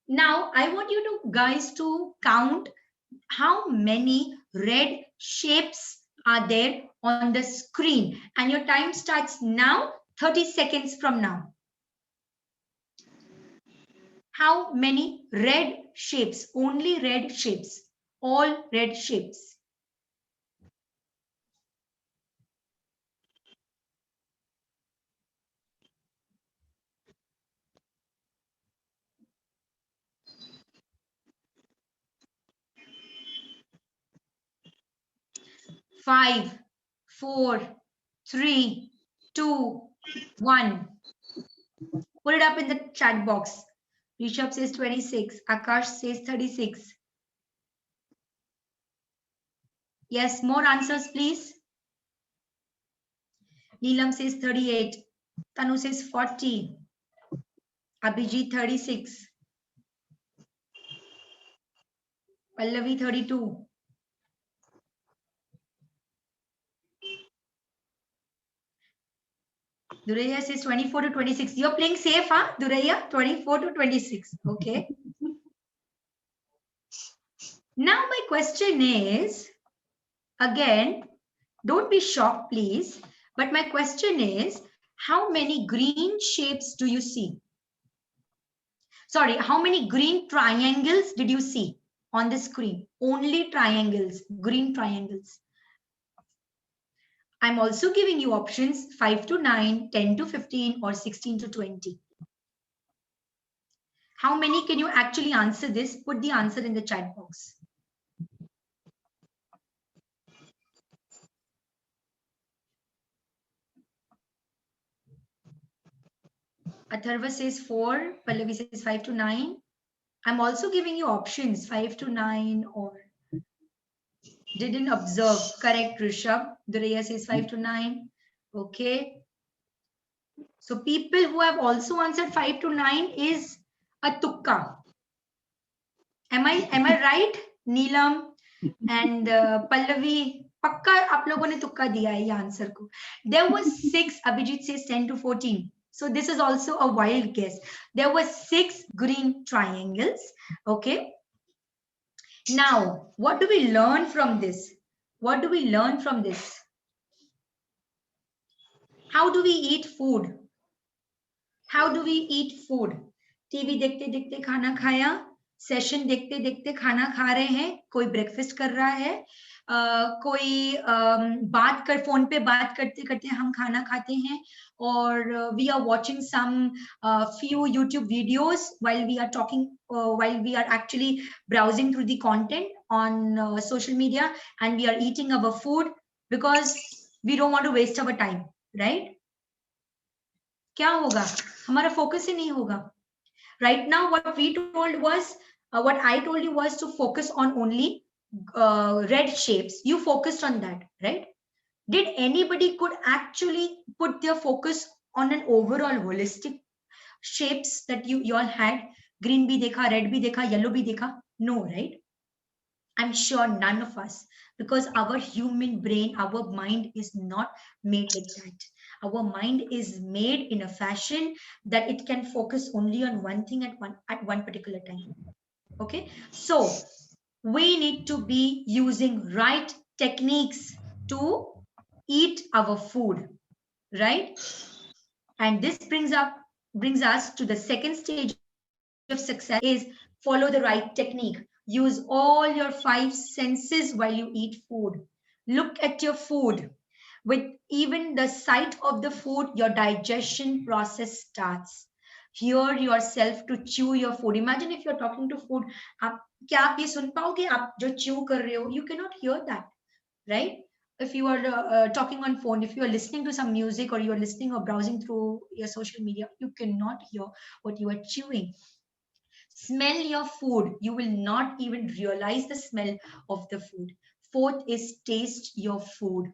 Now I want you to guys to count how many red shapes are there on the screen, and your time starts now, 30 seconds from now. How many red shapes? Only red shapes. All red shapes. Five, 4, 3, 2, 1. Put it up in the chat box. Rishabh says 26. Akash says 36. Yes, more answers, please. Neelam says 38. Tanu says 40. Abhijit 36. Pallavi 32. Duraiya says 24 to 26. You're playing safe, huh, Duraiya? 24 to 26. Okay. Now my question is, again, don't be shocked, please. But my question is, how many green shapes do you see? Sorry, how many green triangles did you see on the screen? Only triangles, green triangles. I'm also giving you options 5 to 9, 10 to 15, or 16 to 20. How many can you actually answer this? Put the answer in the chat box. Atharva says 4, Pallavi says 5 to 9. I'm also giving you options 5 to 9 or didn't observe. Correct, Rishabh. Duraiya says 5 to 9. Okay. So people who have also answered 5 to 9 is a tukka. Am I right? Neelam and Pallavi, pakka aap logon ne tukka diya hai ye answer ko. There was 6. Abhijit says 10 to 14. So this is also a wild guess. There were 6 green triangles. Okay. Now, what do we learn from this? What do we learn from this? How do we eat food? How do we eat food? TV देखते देखते खाना खाया, session देखते देखते खाना खा रहे हैं, कोई ब्रेकफास्ट कर रहा है, कोई बात कर फोन पे बात करते करते हम खाना खाते हैं, or we are watching some few YouTube videos while we are talking, while we are actually browsing through the content on social media, and we are eating our food because we don't want to waste our time, right? क्या होगा? हमारा focus ही नहीं होगा. Right now, what we told was, what I told you was to focus on only red shapes. You focused on that, right? Did anybody could actually put their focus on an overall holistic shapes that you all had? Green bhi dekha, red bhi dekha, yellow bhi dekha? No, right? I'm sure none of us, because our human brain, our mind is not made like that. Our mind is made in a fashion that it can focus only on one thing at one particular time. Okay, so we need to be using right techniques to eat our food, right? And this brings us to the second stage of success, is follow the right technique. Use all your 5 senses while you eat food. Look at your food. With even the sight of the food, your digestion process starts. Hear yourself to chew your food. Imagine if you're talking to food, क्या आप ये सुन पाओगे आप जो chew कर रहे हो? You cannot hear that, right? If you are talking on phone, if you are listening to some music or you are listening or browsing through your social media, you cannot hear what you are chewing. Smell your food. You will not even realize the smell of the food. Fourth is taste your food.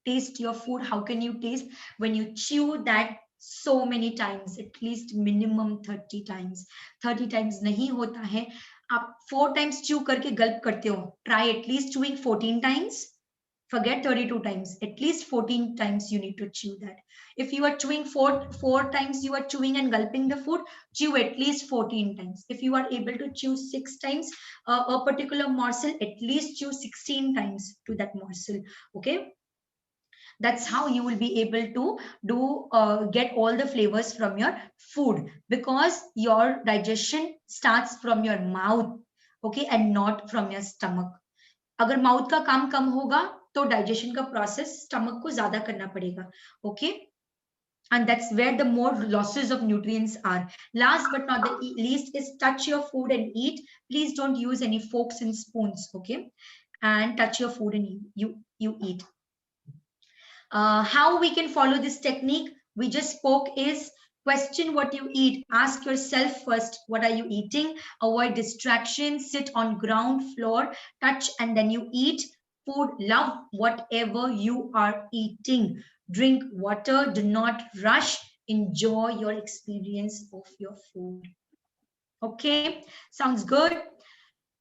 Taste your food. How can you taste? When you chew that so many times, at least minimum 30 times. 30 times नहीं होता है. आप 4 times chew करके गल्प करते हो. Try at least chewing 14 times. Forget 32 times. At least 14 times you need to chew that. If you are chewing four times, you are chewing and gulping the food, chew at least 14 times. If you are able to chew 6 times a particular morsel, at least chew 16 times to that morsel. Okay. That's how you will be able to get all the flavors from your food, because your digestion starts from your mouth, okay, and not from your stomach. अगर mouth का काम कम होगा तो digestion का process stomach को ज्यादा करना पड़ेगा. Okay, and that's where the more losses of nutrients are. Last but not the least is touch your food and eat. Please don't use any forks and spoons, okay, and touch your food and you eat. How we can follow this technique we just spoke is question what you eat. Ask yourself first, what are you eating? Avoid distractions, sit on ground floor, touch and then you eat. Food, love whatever you are eating. Drink water, do not rush. Enjoy your experience of your food. Okay, sounds good.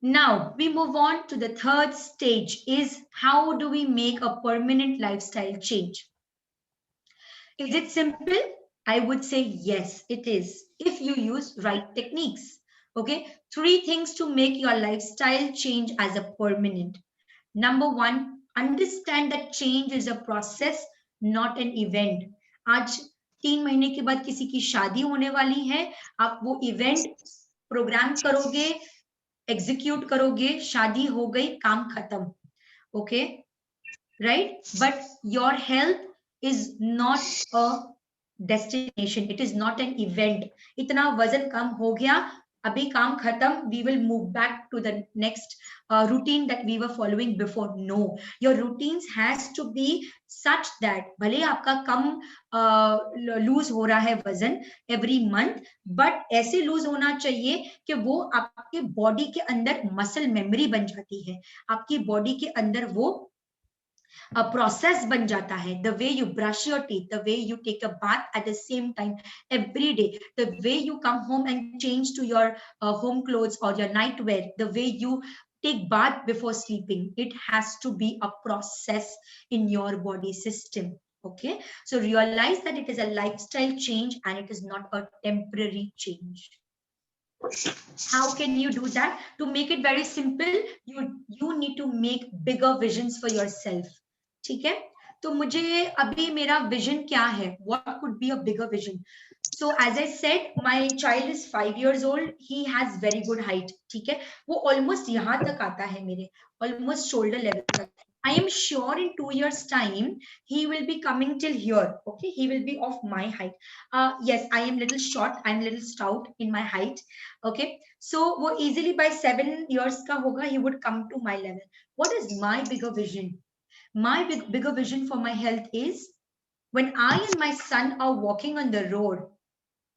Now we move on to the third stage, is how do we make a permanent lifestyle change? Is it simple? I would say yes, it is, if you use right techniques. Okay, 3 things to make your lifestyle change as a permanent. Number 1, understand that change is a process, not an event. आज 3 महीने के बाद किसी की शादी होने वाली है, आप वो इवेंट प्रोग्राम करोगे, एग्जीक्यूट करोगे, शादी हो गई, काम खत्म. Okay, right? But your health is not a destination, it is not an event. इतना वजन कम हो गया, अभी काम खत्म, we will move back to the next routine that we were following before. No, your routines has to be such that भले आपका कम lose हो रहा है वजन every month, but ऐसे lose होना चाहिए कि वो आपके बॉडी के अंदर मसल मेमोरी बन जाती है, आपकी बॉडी के अंदर वो a process ban jata hai. The way you brush your teeth, the way you take a bath at the same time every day, the way you come home and change to your home clothes or your nightwear, the way you take bath before sleeping, it has to be a process in your body system. Okay, so realize that it is a lifestyle change and it is not a temporary change. How can you do that? To make it very simple, you need to make bigger visions for yourself. ठीक है, तो मुझे अभी मेरा vision क्या है? What could be a bigger vision? So as I said, my child is 5 years old. He has very good height. ठीक है, वो almost यहाँ तक आता है मेरे, almost shoulder level तक. I am sure in 2 years time he will be coming till here. Okay, he will be of my height. Yes, I am little short, I am little stout in my height. Okay, so वो easily by 7 years का होगा, he would come to my level. What is my bigger vision? My bigger vision for my health is when I and my son are walking on the road,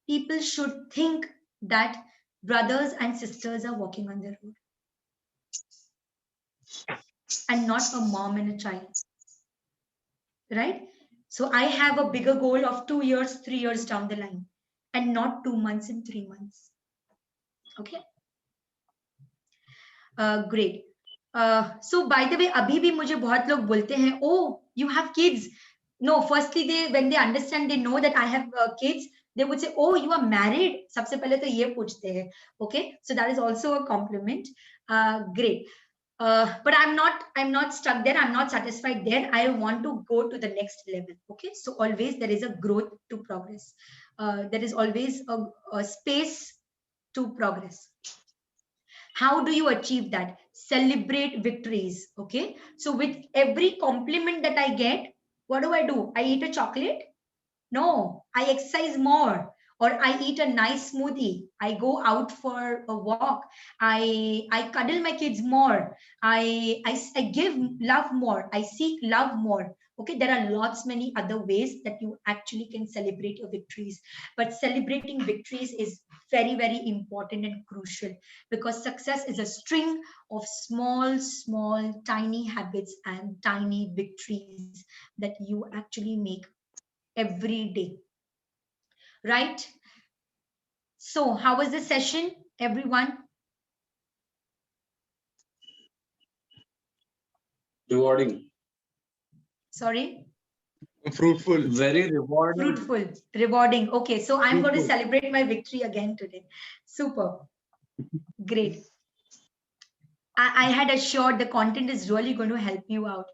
people should think that brothers and sisters are walking on the road and not a mom and a child, right? So I have a bigger goal of 2 years, 3 years down the line and not 2 months and 3 months. Okay, great. So by the way, अभी भी मुझे बहुत लोग बोलते हैं, oh, you have kids. No, firstly, when they understand, they know that I have kids, they would say, oh, you are married. सबसे पहले तो ये पूछते हैं. Okay, so that is also a compliment. Great. But I'm not stuck there. I'm not satisfied there. I want to go to the next level. Okay, so always there is a growth to progress. There is always a space to progress. How do you achieve that? Celebrate victories. Okay, so with every compliment that I get, What do? I eat a chocolate? No, I exercise more, or I eat a nice smoothie. I go out for a walk. I cuddle my kids more. I give love more. I seek love more. Okay, there are lots many other ways that you actually can celebrate your victories. But celebrating victories is very, very important and crucial, because success is a string of small, tiny habits and tiny victories that you actually make every day, right? So how was the session, everyone? Rewarding. Sorry? Fruitful. Very rewarding. Fruitful, rewarding. Okay, so I'm going to Fruitful. celebrate my victory again today. Super. Great. I had assured the content is really going to help you out,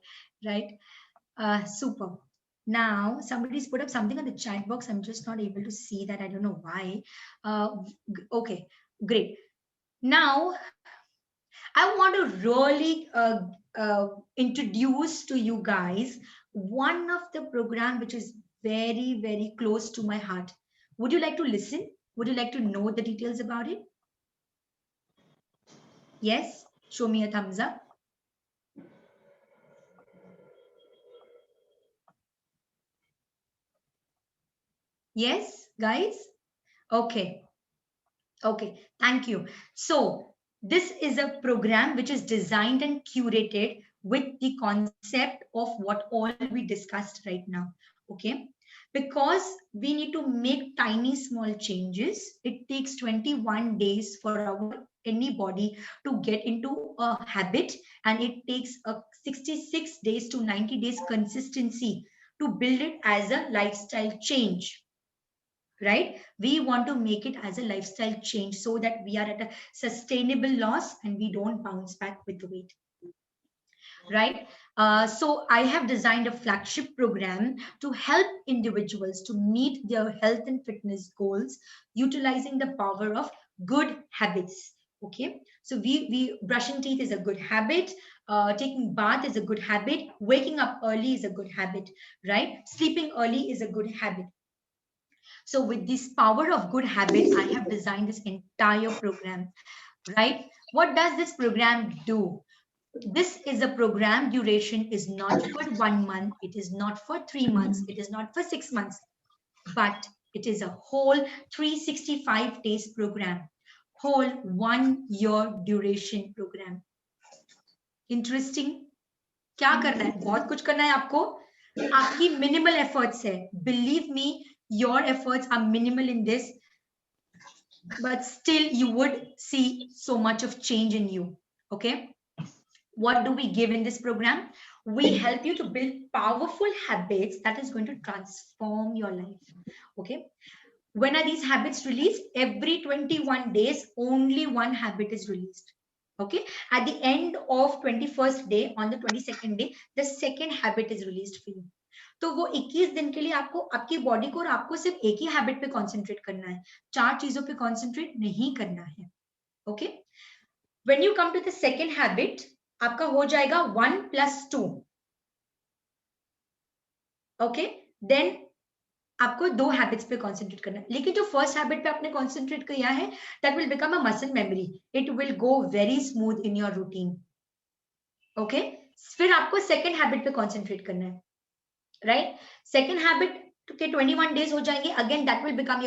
right? Super. Now, somebody's put up something on the chat box. I'm just not able to see that. I don't know why. Okay, great. Now, I want to really introduce to you guys one of the program which is very, very close to my heart. Would you like to listen? Would you like to know the details about it? Yes? Show me a thumbs up. Yes, guys? Okay. Okay, thank you. So this is a program which is designed and curated with the concept of what all we discussed right now. Okay, because we need to make tiny small changes. It takes 21 days for our anybody to get into a habit, and it takes a 66 days to 90 days consistency to build it as a lifestyle change, right? We want to make it as a lifestyle change so that we are at a sustainable loss and we don't bounce back with the weight, right? So I have designed a flagship program to help individuals to meet their health and fitness goals utilizing the power of good habits. Okay, so we brushing teeth is a good habit, taking bath is a good habit, waking up early is a good habit, right? Sleeping early is a good habit. So with this power of good habits, I have designed this entire program, right? What does this program do? This is a program duration is not for 1 month, it is not for 3 months, it is not for 6 months, but it is a whole 365 days program, whole 1 year duration program. Interesting? क्या करना है? बहुत कुछ करना है आपको. आपकी minimal efforts है. Believe me, your efforts are minimal in this, but still you would see so much of change in you. Okay, what do we give in this program? We help you to build powerful habits that is going to transform your life. Okay, when are these habits released? Every 21 days only one habit is released. Okay, at the end of 21st day, on the 22nd day, the second habit is released for you. तो वो 21 दिन के लिए आपको आपकी body को और आपको सिर्फ एक ही हैबिट पे कंसंट्रेट करना है, 4 चीजों पे कंसंट्रेट नहीं करना है. Okay, when you come to the second habit, आपका हो जाएगा 1 + 2. ओके, देन आपको 2 हैबिट्स पे कंसंट्रेट करना है. लेकिन जो फर्स्ट हैबिट पे आपने कंसंट्रेट किया है, that will become a muscle memory. It will go very smooth in your routine. Okay, फिर आपको सेकंड हैबिट पे कंसंट्रेट करना है, राइट? सेकंड हैबिट के 21 days हो जाएंगे. Again, that will become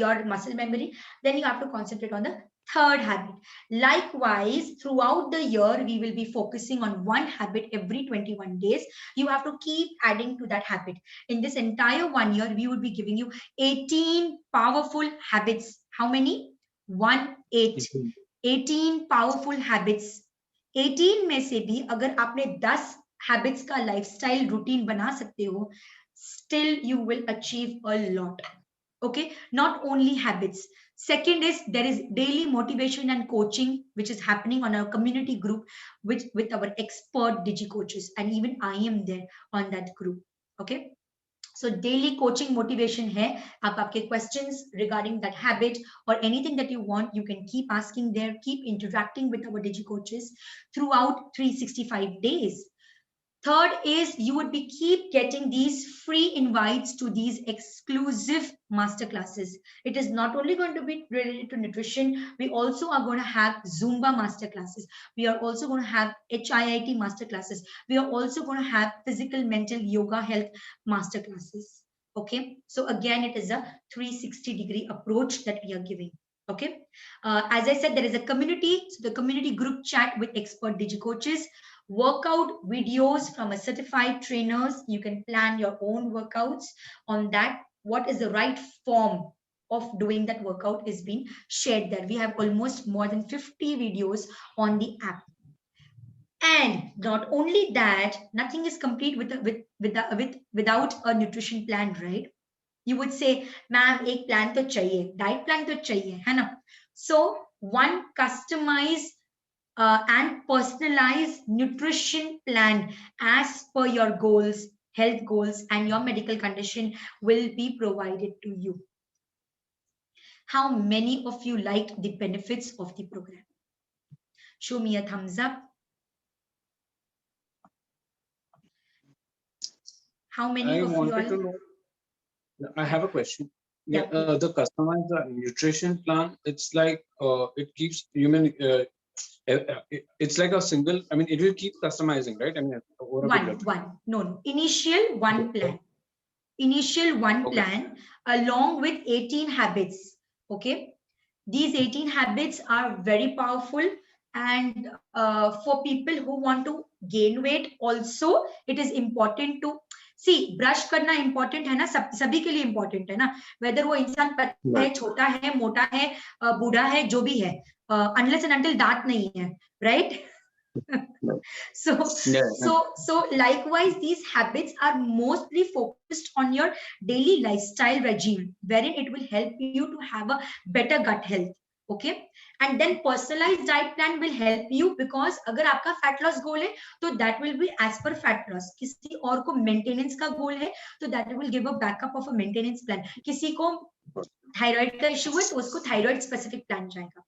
your muscle memory. Then you have to concentrate on the third habit. Likewise, throughout the year, we will be focusing on one habit every 21 days. You have to keep adding to that habit. In this entire 1 year, we will be giving you 18 powerful habits. How many? 18. 18 powerful habits. 18 में से भी अगर आपने 10 habits का lifestyle routine बना सकते हो, still you will achieve a lot. Okay, not only habits. Second is there is daily motivation and coaching which is happening on our community group with our expert digi coaches, and even I am there on that group. Okay, so daily coaching motivation hai. Aap aapke questions regarding that habit or anything that you want, you can keep asking there, keep interacting with our digi coaches throughout 365 days. Third is you would be keep getting these free invites to these exclusive master classes. It is not only going to be related to nutrition. We also are going to have Zumba master classes. We are also going to have HIIT master classes. We are also going to have physical, mental, yoga, health master classes. Okay. So again, it is a 360-degree approach that we are giving. Okay. As I said, there is a community. So the community group chat with expert digi coaches. Workout videos from a certified trainers. You can plan your own workouts on that. What is the right form of doing that workout is being shared there. We have almost more than 50 videos on the app. And not only that, nothing is complete without a nutrition plan, right? You would say, ma'am, एक plan तो चाहिए, diet plan तो चाहिए, है ना? So one customized and personalized nutrition plan as per your goals, health goals, and your medical condition will be provided to you. How many of you liked the benefits of the program? Show me a thumbs up. How many of you all? I have a question. Yeah, the customized nutrition plan, it's like it keeps human. It's like a single. I mean, it will keep customizing, right? I mean, No. Initial one plan. Initial one plan along with 18 habits. Okay. These 18 habits are very powerful, and for people who want to gain weight also, it is important to see. Brush करना important है ना, सभी के लिए important है ना, whether वो इंसान पतला है, छोटा है, मोटा है, बूढ़ा है, जो भी है, unless and until दांत नहीं है, right? So likewise, these habits are mostly focused on your daily lifestyle regime, wherein it will help you to have a better gut health. Okay, and then personalized diet plan will help you, because अगर आपका fat loss goal है तो that will be as per fat loss. किसी और को maintenance का goal है तो that will give a backup of a maintenance plan. किसी को thyroid का issue है तो उसको thyroid specific plan जाएगा.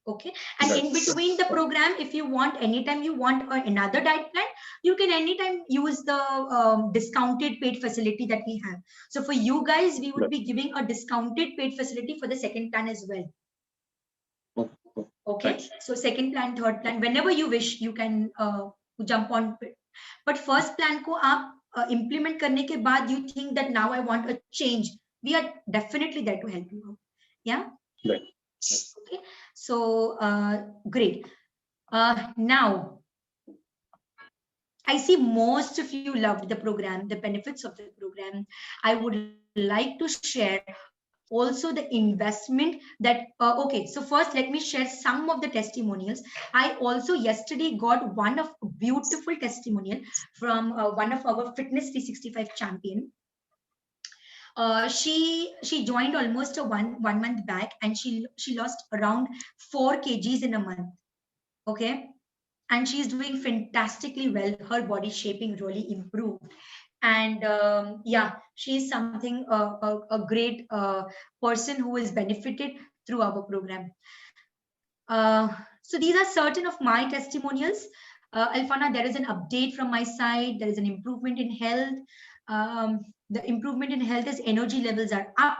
Okay, and in between the program, if you want, anytime you want another diet plan, you can anytime use the discounted paid facility that we have. So for you guys, we would be giving a discounted paid facility for the second plan as well. Okay, so second plan, third plan, whenever you wish, you can jump on. But first plan ko aap implement karne ke baad, you think that now I want a change, we are definitely there to help you out. Yeah. Right. Okay, so great. Now I see most of you loved the program, the benefits of the program. I would like to share also the investment that okay, so first let me share some of the testimonials. I also yesterday got one of beautiful testimonial from one of our Fitness 365 champion. She joined almost one month back, and she lost around 4 kgs in a month. Okay, and she's doing fantastically well. Her body shaping really improved, and yeah, she's something a great person who is benefited through our program. So these are certain of my testimonials. Alfana, there is an update from my side. There is an improvement in health. The improvement in health is energy levels are up.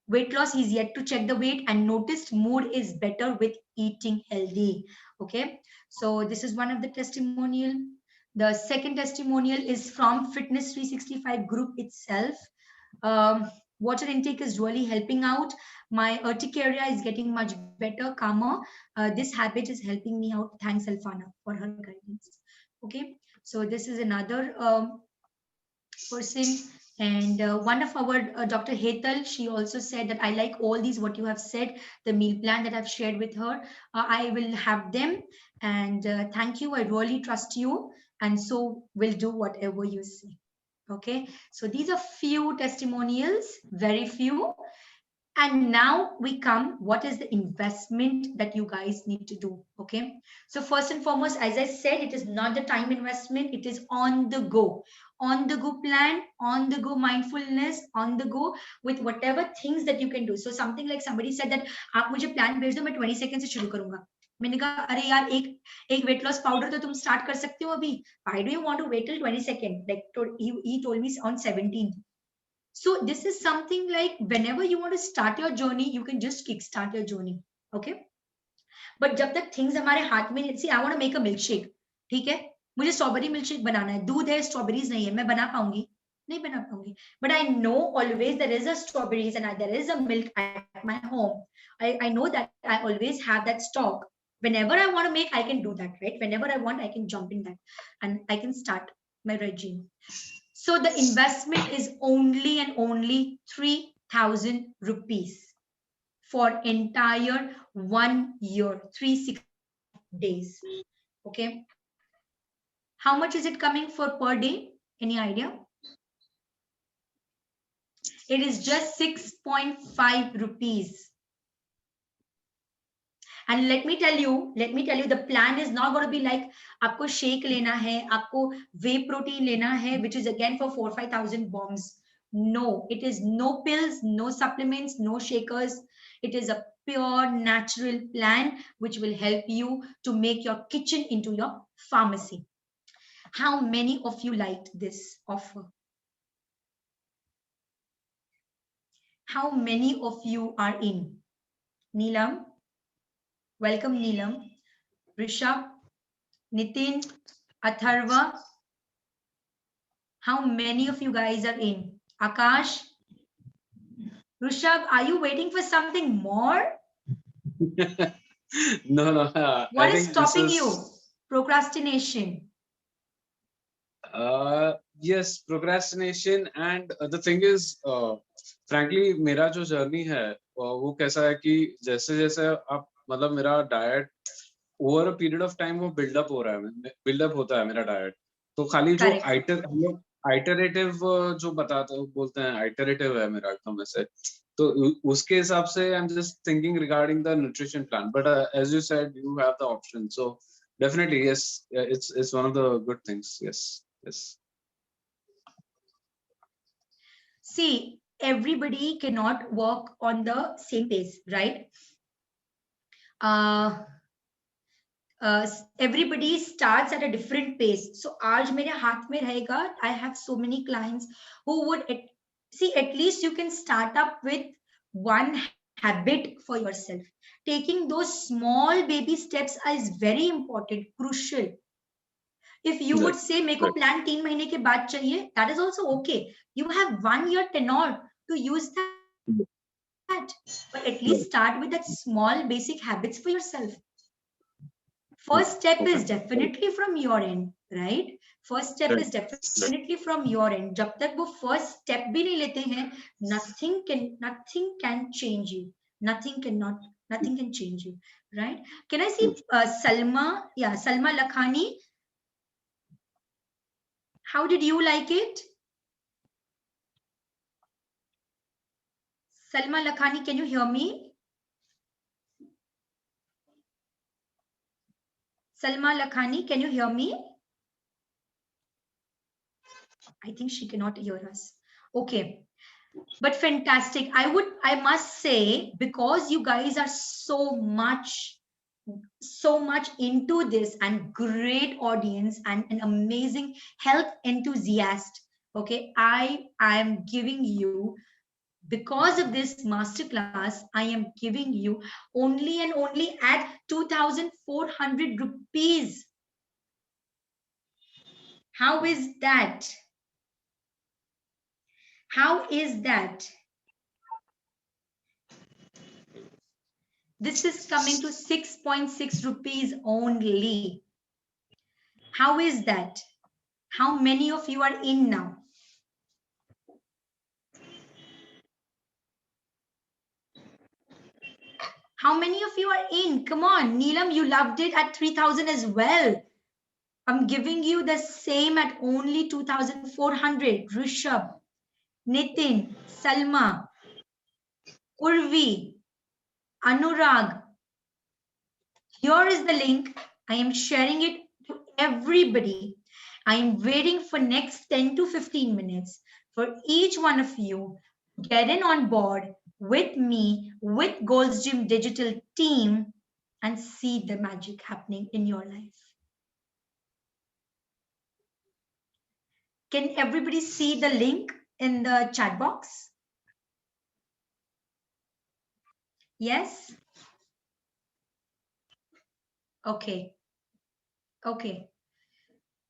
Weight loss, he's yet to check the weight, and noticed mood is better with eating healthy. Okay, so this is one of the testimonial. The second testimonial is from Fitness 365 group itself. Water intake is really helping out. My urticaria is getting much better, calmer. This habit is helping me out. Thanks, Alfana, for her guidance. Okay, so this is another person, and one of our Dr. Hetal, she also said that I like all these what you have said, the meal plan that I've shared with her. I will have them, and thank you. I really trust you, and so will do whatever you say. Okay, so these are few testimonials, very few. And now we come, what is the investment that you guys need to do? Okay, so first and foremost, as I said, it is not the time investment, it is on the go plan, on the go mindfulness, on the go with whatever things that you can do. So something like somebody said that aap mujhe plan bhej do, main 20 seconds se shuru karunga. मैंने कहा अरे यार एक weight loss powder तो तुम start कर सकते हो अभी. Why do you want to wait till 22nd? Like he told me on 17th. So this is something like whenever you want to start your journey, you can just kickstart your journey. Okay. But जब तक things हमारे हाथ में, see I want to make a milkshake. ठीक है, मुझे strawberry milkshake बनाना है, दूध है स्ट्रॉबेरीज नहीं है, मैं बना पाऊंगी? नहीं बना पाऊंगी. But I know always there is a strawberries and there is a milk at my home. I know that I always have that stock. Whenever I want to make, I can do that, right? Whenever I want, I can jump in that and I can start my regime. So the investment is only and only 3,000 rupees for entire 1 year, 360 days. Okay. How much is it coming for per day? Any idea? It is just 6.5 rupees. And let me tell you, the plan is not going to be like आपको shake लेना है, आपको whey protein लेना है, which is again for 4-5,000 bombs. No, it is no pills, no supplements, no shakers. It is a pure natural plan which will help you to make your kitchen into your pharmacy. How many of you liked this offer? How many of you are in? Neelam? Welcome, Neelam. Rishabh, Nitin, Atharva. How many of you guys are in? Akash? Rishabh, are you waiting for something more? No. What is stopping you? Procrastination. Yes, procrastination. And the thing is, frankly, मेरा जो journey है वो कैसा है कि जैसे जैसे आप मतलब मेरा diet over a period of time वो बिल्डअप हो रहा है, बिल्डअप होता है मेरा डाइट. तो खाली जो हम लोग आइटरेटिव जो बताते बोलते हैं, आइटरेटिव है मेरा एकदम ऐसे. तो उसके हिसाब से I am just thinking regarding the nutrition plan. But as you said, you have the option. So definitely yes, it's one of the good things. Yes. See, everybody cannot work on the same pace, right? Everybody starts at a different pace. So आज मेरे हाथ में रहेगा. I have so many clients who would see, at least you can start up with one habit for yourself. Taking those small baby steps is very important, crucial. If you would say मेरे को plan 3 महीने के बाद चाहिए, that is also okay. You have 1 year tenure to use that. But at least start with that small basic habits for yourself. First step is definitely from your end, right? First step is definitely from your end. जब तक वो first step भी नहीं लेते हैं, nothing can change you. Nothing can change you, right? Can I see Salma? Yeah, Salma Lakhani. How did you like it? Salma Lakhani, can you hear me? Salma Lakhani, can you hear me? I think she cannot hear us. Okay, but fantastic. I must say, because you guys are so much into this and great audience and an amazing health enthusiast. Okay, I am giving you, because of this masterclass, I am giving you only and only at 2,400 rupees. How is that? How is that? This is coming to 6.6 rupees only. How is that? How many of you are in now? How many of you are in? Come on, Neelam, you loved it at 3,000 as well. I'm giving you the same at only 2,400. Rishabh, Nitin, Salma, Urvi, Anurag. Here is the link. I am sharing it to everybody. I am waiting for next 10 to 15 minutes for each one of you. Get in on board with me, with Gold's Gym Digital team, and see the magic happening in your life. Can everybody see the link in the chat box? Yes? Okay. Okay.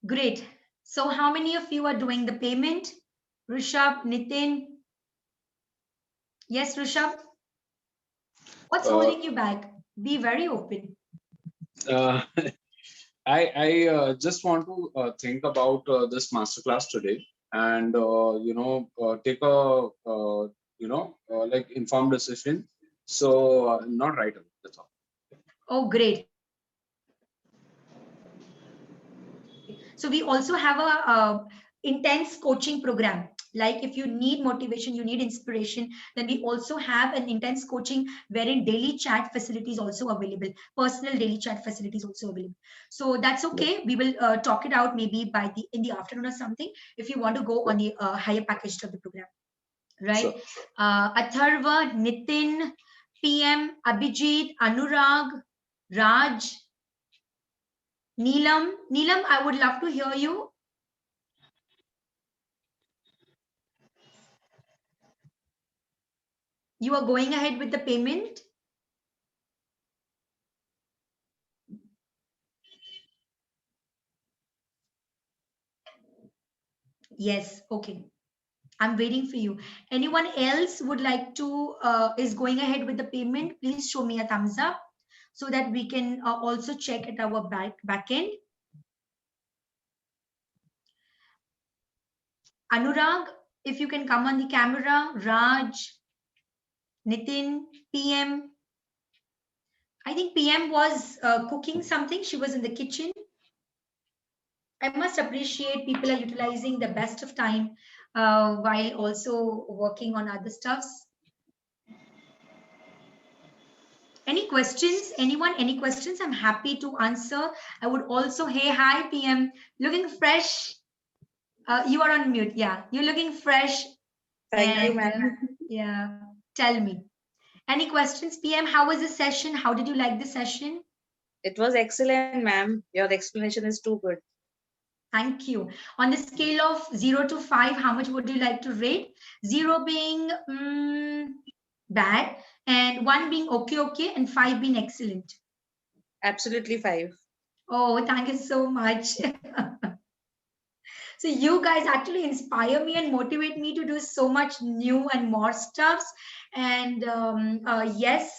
Great. So how many of you are doing the payment? Rishabh, Nitin? Yes, Rishabh? What's holding you back? Be very open. I just want to think about this masterclass today, and take a like informed decision. So not right away. That's all. Oh, great. So we also have a intense coaching program. Like if you need motivation, you need inspiration, then we also have an intense coaching wherein daily chat facilities also available, personal daily chat facilities also available. So that's okay. We will talk it out maybe in the afternoon or something if you want to go on the higher package of the program, right? Sure. Atharva, Nitin, PM, Abhijit, Anurag, Raj, Neelam. Neelam, I would love to hear you. You are going ahead with the payment? Yes, okay. I'm waiting for you. Anyone else would like to, is going ahead with the payment? Please show me a thumbs up so that we can also check at our back end. Anurag, if you can come on the camera. Raj, Nitin, PM. I think PM was cooking something. She was in the kitchen. I must appreciate people are utilizing the best of time while also working on other stuffs. Any questions? Anyone? Any questions? I'm happy to answer. I would also, hey, hi, PM. Looking fresh. You are on mute. Yeah, you're looking fresh. Thank you, ma'am. Yeah, tell me. Any questions, PM? How was the session? How did you like the session? It was excellent, ma'am. Your explanation is too good. Thank you. On the scale of 0 to 5, how much would you like to rate? 0 being bad, and 1 being okay, and 5 being excellent. Absolutely 5. Oh, thank you so much. So you guys actually inspire me and motivate me to do so much new and more stuffs. And yes,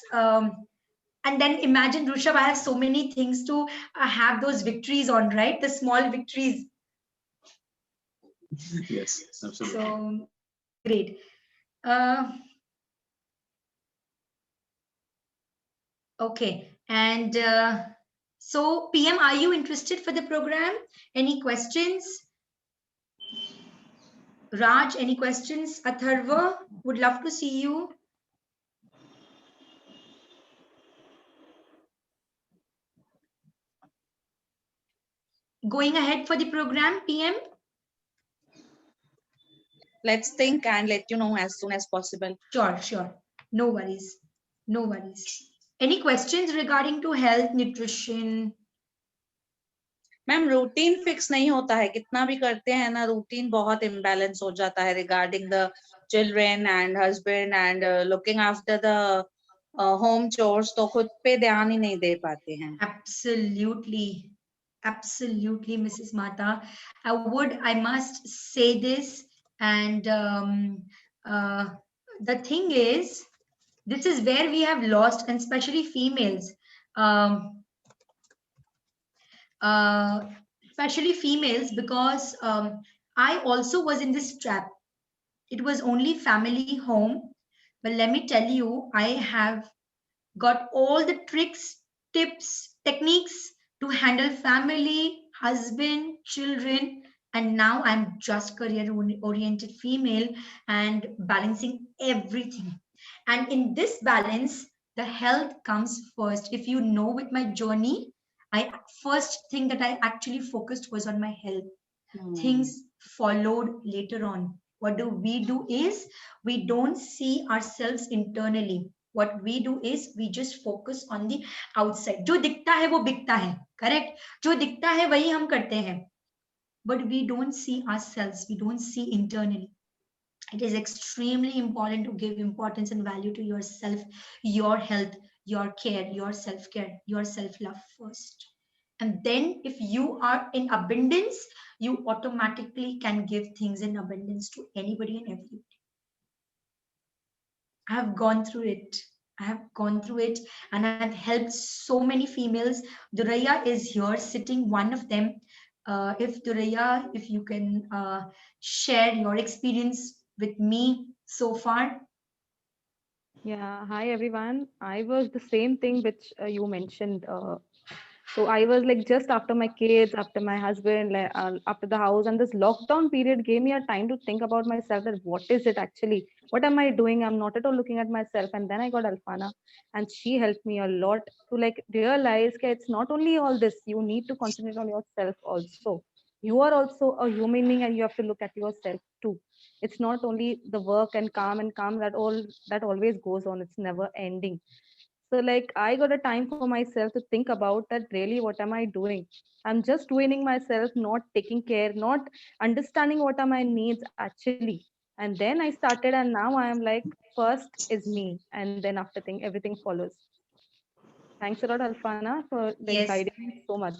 and then imagine, Rishabh, I have so many things to have those victories on, right? The small victories. Yes, absolutely. So great. Okay, and so PM, are you interested for the program? Any questions? Raj, any questions? Atharva, would love to see you. Going ahead for the program, PM? Let's think and let you know as soon as possible. Sure. No worries. No worries. Any questions regarding to health, nutrition? Ma'am routine fix नहीं होता है, कितना भी करते हैं ना, routine बहुत imbalance हो जाता है regarding the children and husband and looking after the home chores, तो खुद पे ध्यान ही नहीं दे पाते हैं. Absolutely, Mrs. Mata. I must say this, and the thing is, this is where we have lost, and especially females. Especially females, because I also was in this trap. It was only family home, but let me tell you, I have got all the tricks, tips, techniques to handle family, husband, children, and now I'm just career-oriented female and balancing everything. And in this balance, the health comes first. If you know, with my journey, first thing that I actually focused was on my health. Things followed later on. What do is we don't see ourselves internally. What we do is we just focus on the outside. जो दिखता है वो बिकता है, correct? जो दिखता है वही हम करते हैं. But we don't see ourselves. We don't see internally. It is extremely important to give importance and value to yourself, your health, your care, your self-care, your self-love first. And then if you are in abundance, you automatically can give things in abundance to anybody and everybody. I have gone through it. I have gone through it and I've helped so many females. Duraiya is here sitting, one of them. If Duraiya, if you can share your experience with me so far. Yeah, hi everyone. I was the same thing which you mentioned. So I was like just after my kids, after my husband, after the house, and this lockdown period gave me a time to think about myself, that what is it actually? What am I doing? I'm not at all looking at myself. And then I got Alfana, and she helped me a lot to like realize that it's not only all this. You need to concentrate on yourself also. You are also a human being, and you have to look at yourself too. It's not only the work and calm that always goes on. It's never ending. So like I got a time for myself to think about that really what am I doing? I'm just ruining myself, not taking care, not understanding what are my needs actually. And then I started and now I am like first is me and then after thing everything follows. Thanks a lot Alfana for like Yes. guiding me so much.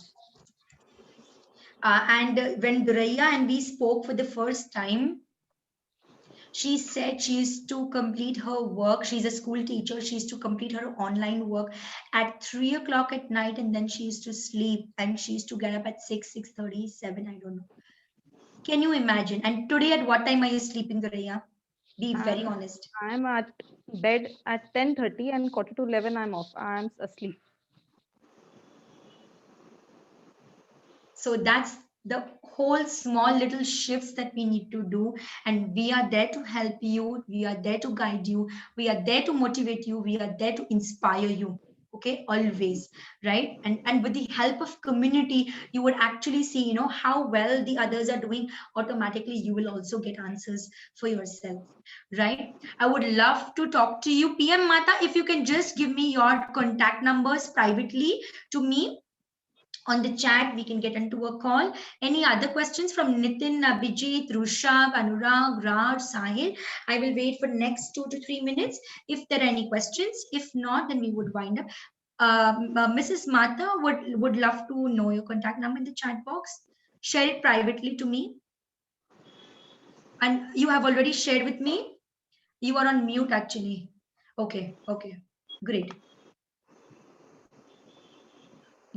And when Duraiya and we spoke for the first time, she said she used to complete her work. She's a school teacher. She used to complete her online work at 3 o'clock at night, and then she used to sleep. And she used to get up at 6, 6:30, 7, I don't know. Can you imagine? And today, at what time are you sleeping, Duraiya? Be very honest. I'm at bed at 10:30 and quarter to 11 I'm off. I'm asleep. So that's the whole small little shifts that we need to do, and we are there to help you, we are there to guide you, we are there to motivate you, we are there to inspire you. Okay, always, right? And with the help of community, you would actually see, you know, how well the others are doing. Automatically you will also get answers for yourself, right? I would love to talk to you, PM Mata. If you can just give me your contact numbers privately to me on the chat, we can get into a call. Any other questions from Nitin, Abhijit, Rushabh, Anurag, Raj, Sahil? I will wait for next 2 to 3 minutes if there are any questions. If not, then we would wind up. Mrs. Mata would love to know your contact number in the chat box. Share it privately to me. And you have already shared with me. You are on mute actually. Okay, great.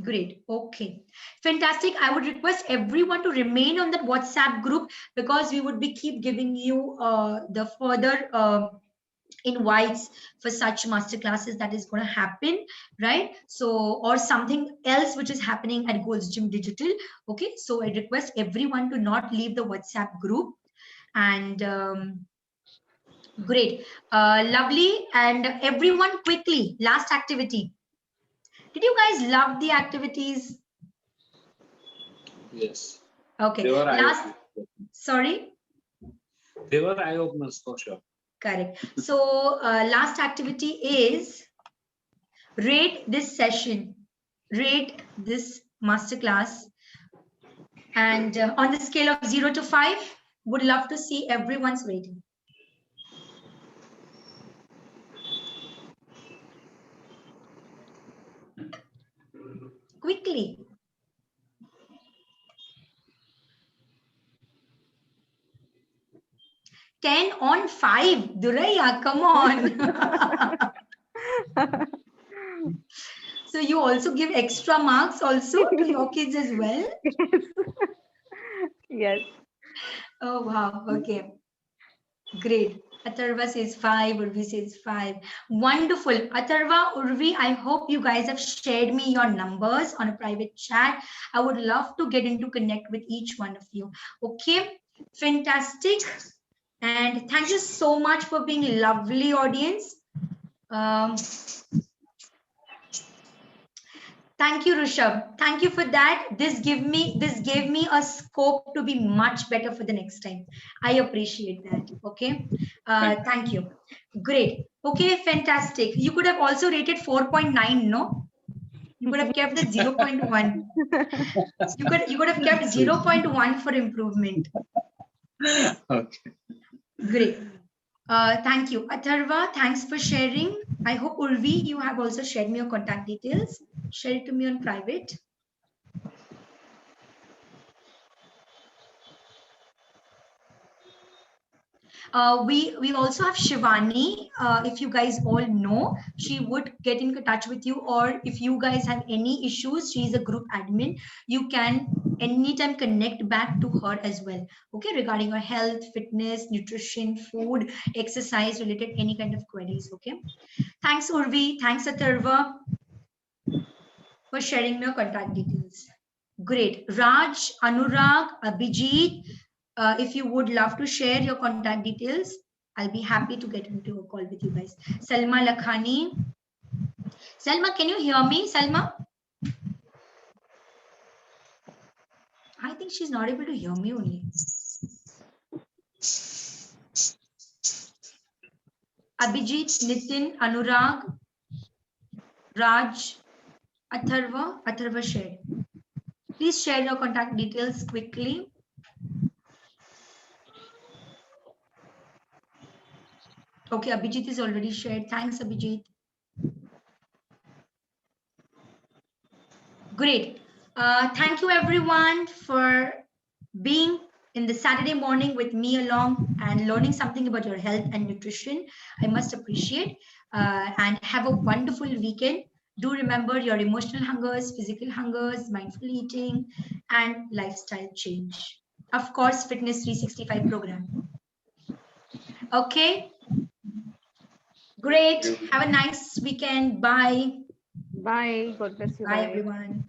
Great. Okay. Fantastic. I would request everyone to remain on that WhatsApp group, because we would be keep giving you the further invites for such master classes that is going to happen, right? So, or something else which is happening at Gold's Gym Digital. Okay. So I request everyone to not leave the WhatsApp group. And great. Lovely. And everyone quickly, last activity. Did you guys love the activities? Yes. Okay. They were sorry? They were eye openers for sure. Correct. So last activity is rate this session, rate this masterclass, and on the scale of 0 to 5, would love to see everyone's rating. Quickly. Ten on 5. Duraiya, come on. So you also give extra marks also to your kids as well? Yes. Oh, wow. Okay. Great. Atharva says 5, Urvi says 5. Wonderful. Atharva, Urvi, I hope you guys have shared me your numbers on a private chat. I would love to get into connect with each one of you. Okay. Fantastic. And thank you so much for being lovely, audience. Thank you, Rushabh. Thank you for that. This gave me a scope to be much better for the next time. I appreciate that. Okay. Thank you. Great. Okay, fantastic. You could have also rated 4.9, no? You could have kept it 0.1. You could have kept 0.1 for improvement. Okay. Great. Thank you. Atharva, thanks for sharing. I hope Urvi, you have also shared me your contact details. Share it to me on private. We also have Shivani. If you guys all know, she would get in touch with you, or if you guys have any issues, she's a group admin. You can anytime connect back to her as well. Okay, regarding your health, fitness, nutrition, food, exercise related, any kind of queries. Okay. Thanks, Urvi. Thanks, Atharva, for sharing your contact details. Great. Raj, Anurag, Abhijit, if you would love to share your contact details, I'll be happy to get into a call with you guys. Salma Lakhani. Salma, can you hear me, Salma? I think she's not able to hear me only. Abhijit, Nitin, Anurag, Raj, Atharva shared. Please share your contact details quickly. Okay, Abhijit is already shared. Thanks, Abhijit. Great. Thank you, everyone, for being in the Saturday morning with me along and learning something about your health and nutrition. I must appreciate and have a wonderful weekend. Do remember your emotional hungers, physical hungers, mindful eating, and lifestyle change. Of course, Fitness 365 program. Okay. Great. Have a nice weekend. Bye. Bye. God bless you. Bye, everyone.